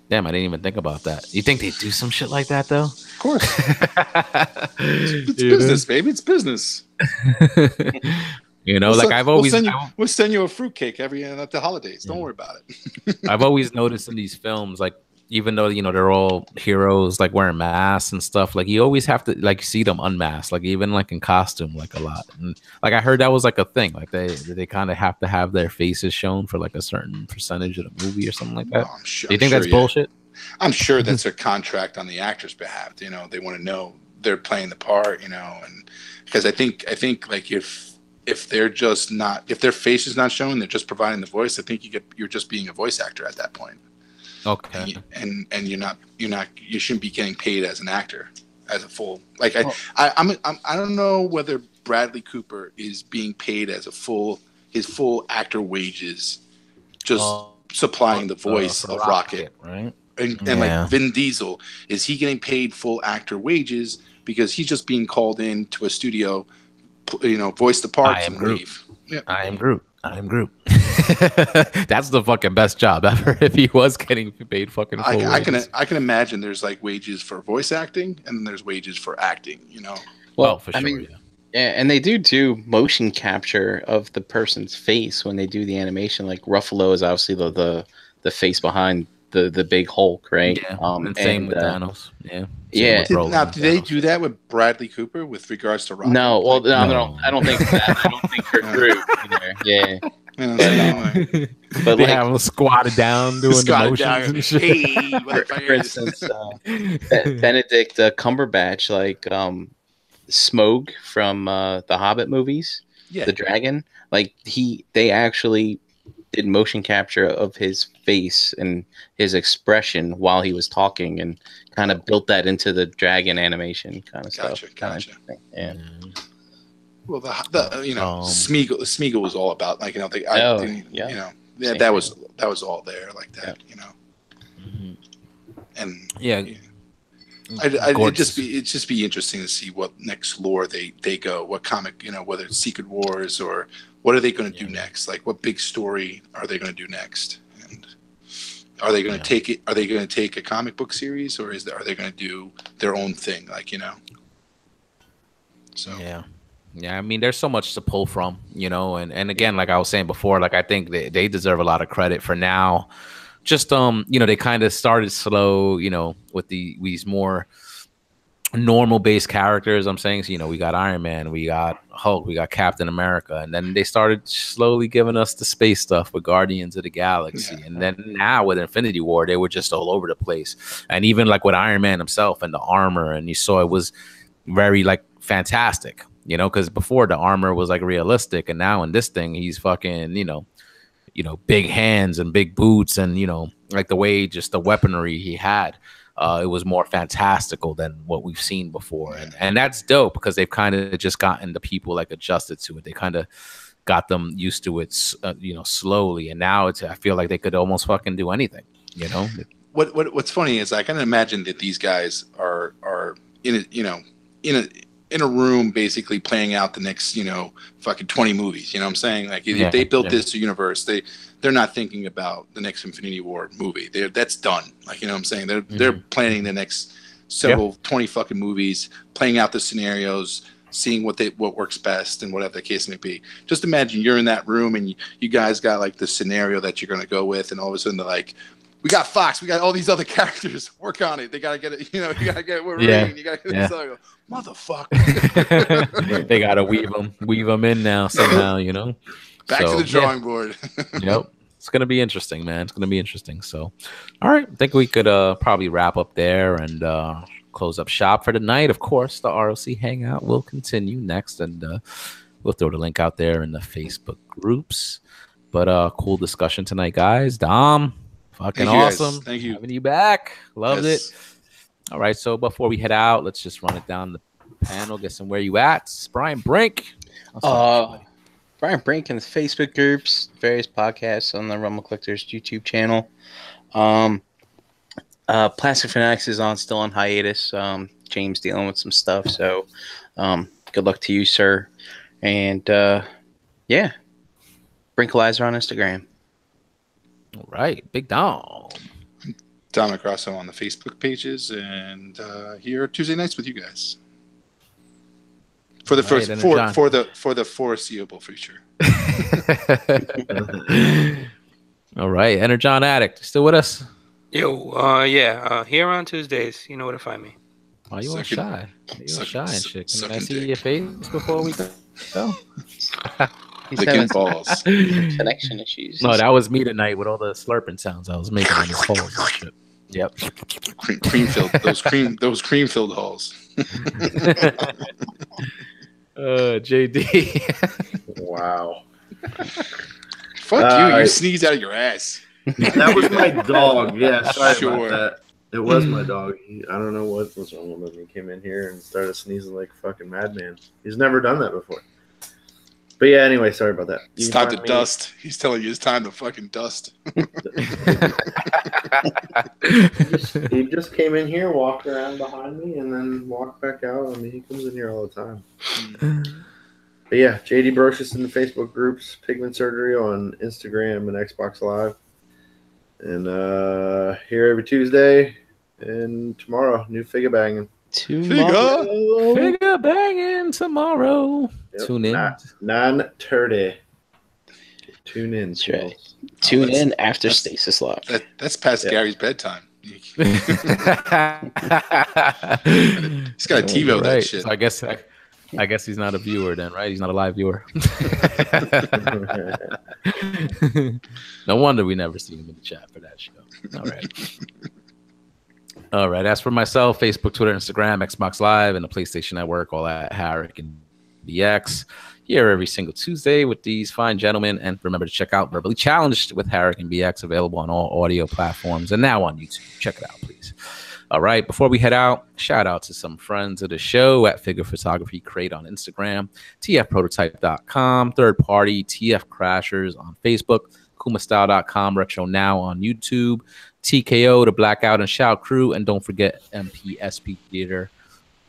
Damn, I didn't even think about that. You think they do some shit like that, though? Of course. It's business, baby. It's business. We'll send you a fruitcake every at the holidays. Don't worry about it. I've always noticed in these films, like, even though they're all heroes like wearing masks and stuff, like you always have to like see them unmasked, like even like in costume, like a lot. And like I heard that was like a thing, like they kind of have to have their faces shown for like a certain percentage of the movie or something like that. I'm sure, do you think that's bullshit? I'm sure that's a contract on the actor's behalf. They want to know they're playing the part, and because I think like if they're just not, if their face is not shown, they're just providing the voice. I think you're just being a voice actor at that point. Okay. And you shouldn't be getting paid as an actor, as a full, like I don't know whether Bradley Cooper is being paid as his full actor wages, just supplying the voice of Rocket, right? And like Vin Diesel, is he getting paid full actor wages because he's just being called in to a studio, voice the parts and leave? Yeah. I am Groot. That's the fucking best job ever. If he was getting paid fucking full wages. I can imagine there's like wages for voice acting and there's wages for acting. Well, for sure. Yeah, and they do motion capture of the person's face when they do the animation. Like Ruffalo is obviously the face behind the big Hulk, right? Yeah. And same with Thanos. Yeah. Now, do they do that with Bradley Cooper with regards to Rocket? No, well, no. I don't think that. I don't think for Groot either. Yeah. But they have him squatted down doing the motions and shit. Hey, for instance, Benedict Cumberbatch, like Smaug from the Hobbit movies, the dragon, like they actually did motion capture of his face and his expression while he was talking, and kind of built that into the dragon animation kind of stuff. Gotcha. Yeah. Well, Smeagol was all about like that was all there like that, Mm-hmm. and it'd just be interesting to see what next lore they go, what comic, whether it's Secret Wars or what are they going to do next, like what big story are they going to do next, and are they going to take it? Are they going to take a comic book series, or are they going to do their own thing, So yeah, I mean, there's so much to pull from, and again, like I was saying before, like I think they deserve a lot of credit for now. Just they kind of started slow, with these more normal based characters. I'm saying, so, we got Iron Man, we got Hulk, we got Captain America, and then they started slowly giving us the space stuff with Guardians of the Galaxy, and then now with Infinity War, they were just all over the place, and even like with Iron Man himself and the armor, and you saw it was very like fantastic, because before the armor was like realistic, and now in this thing he's fucking big hands and big boots, and like the way just the weaponry he had, it was more fantastical than what we've seen before, and that's dope because they've kind of just gotten the people like adjusted to it. They kind of got them used to it, slowly, and now I feel like they could almost fucking do anything. What's funny is I can imagine that these guys are in a room basically playing out the next fucking 20 movies. You know what I'm saying? Like if they built this universe, they're not thinking about the next Infinity War movie. That's done. Like, what I'm saying? They're planning the next several 20 fucking movies, playing out the scenarios, seeing what works best and whatever the case may be. Just imagine you're in that room and you guys got like the scenario that you're going to go with, and all of a sudden they're like, we got Fox, we got all these other characters. Work on it. They gotta get it. You know, you gotta get Wolverine. Yeah. You gotta get Yeah. it. Motherfucker. They gotta weave them in now somehow, you know. Back to the drawing board. Yep. It's gonna be interesting, man. It's gonna be interesting. So, all right, I think we could probably wrap up there and close up shop for tonight. Of course, the ROC Hangout will continue next, and we'll throw the link out there in the Facebook groups. But cool discussion tonight, guys. Dom, fucking awesome. Thank you. Having you back. Loved it. All right, so before we head out, let's just run it down the panel, get some where you at. Brian Brink. Brian Brink in the Facebook groups, various podcasts on the Rumble Collectors YouTube channel. Plastic Fanatics is still on hiatus. James dealing with some stuff, so good luck to you, sir. And yeah, Brinkalizer on Instagram. All right, Big Dom. Dominic Rosso on the Facebook pages, and here Tuesday nights with you guys for the first for the foreseeable future. All right, Energon Addict, still with us? Yo, here on Tuesdays. You know where to find me. Oh, you are shy. You are shy and shit. Can I see your face before we go? He's having balls. Connection issues. No, that was me tonight with all the slurping sounds I was making on this hole and shit. Yep. Cream filled those cream filled holes. JD. Wow. Fuck you! You sneezed out of your ass. That was my dog. Yeah, sorry Sure. about that. It was my dog. I don't know what was wrong with him. He came in here and started sneezing like a fucking madman. He's never done that before. But yeah, anyway, sorry about that. It's time to dust. He's telling you it's time to fucking dust. He just came in here, walked around behind me, and then walked back out. I mean, he comes in here all the time. But yeah, JD Brocious in the Facebook groups, Pigment Surgery on Instagram and Xbox Live. And here every Tuesday. And tomorrow, new figure banging. Figure banging tomorrow. Yep. Tune in. 9:30. Tune in. That's right. Tune in after Stasis Lock. That's past Gary's bedtime. He's got to TiVo that shit. So I guess he's not a viewer then, right? He's not a live viewer. No wonder we never see him in the chat for that show. All right. All right. As for myself, Facebook, Twitter, Instagram, Xbox Live, and the PlayStation Network, all at Harrick and BX. Here every single Tuesday with these fine gentlemen. And remember to check out Verbally Challenged with Harrick and BX, available on all audio platforms and now on YouTube. Check it out, please. All right. Before we head out, shout out to some friends of the show at Figure Photography Crate on Instagram, tfprototype.com, third party TF Crashers on Facebook, kumastyle.com, Retro Now on YouTube, TKO, the Blackout and Shout Crew, and don't forget MPSP Theater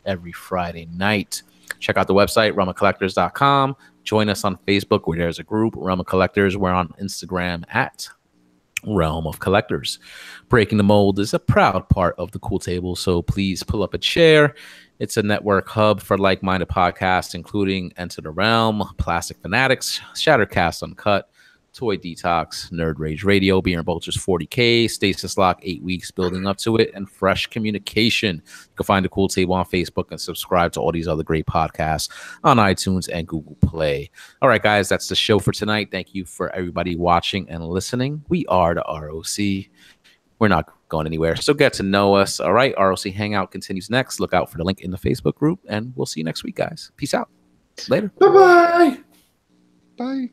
every Friday night. Check out the website, RummaCollectors.com. Join us on Facebook where there's a group, Rumma Collectors. We're on Instagram at Realm of Collectors. Breaking the Mold is a proud part of the Cool Table, so please pull up a chair. It's a network hub for like-minded podcasts, including Enter the Realm, Plastic Fanatics, Shattercast Uncut, Toy Detox, Nerd Rage Radio, Beer and Vultures 40K, Stasis Lock 8 weeks building up to it, and Fresh Communication. You can find the Cool Table on Facebook and subscribe to all these other great podcasts on iTunes and Google Play. All right, guys, that's the show for tonight. Thank you for everybody watching and listening. We are the ROC. We're not going anywhere, so get to know us. All right, ROC Hangout continues next. Look out for the link in the Facebook group, and we'll see you next week, guys. Peace out. Later. Bye-bye. Bye.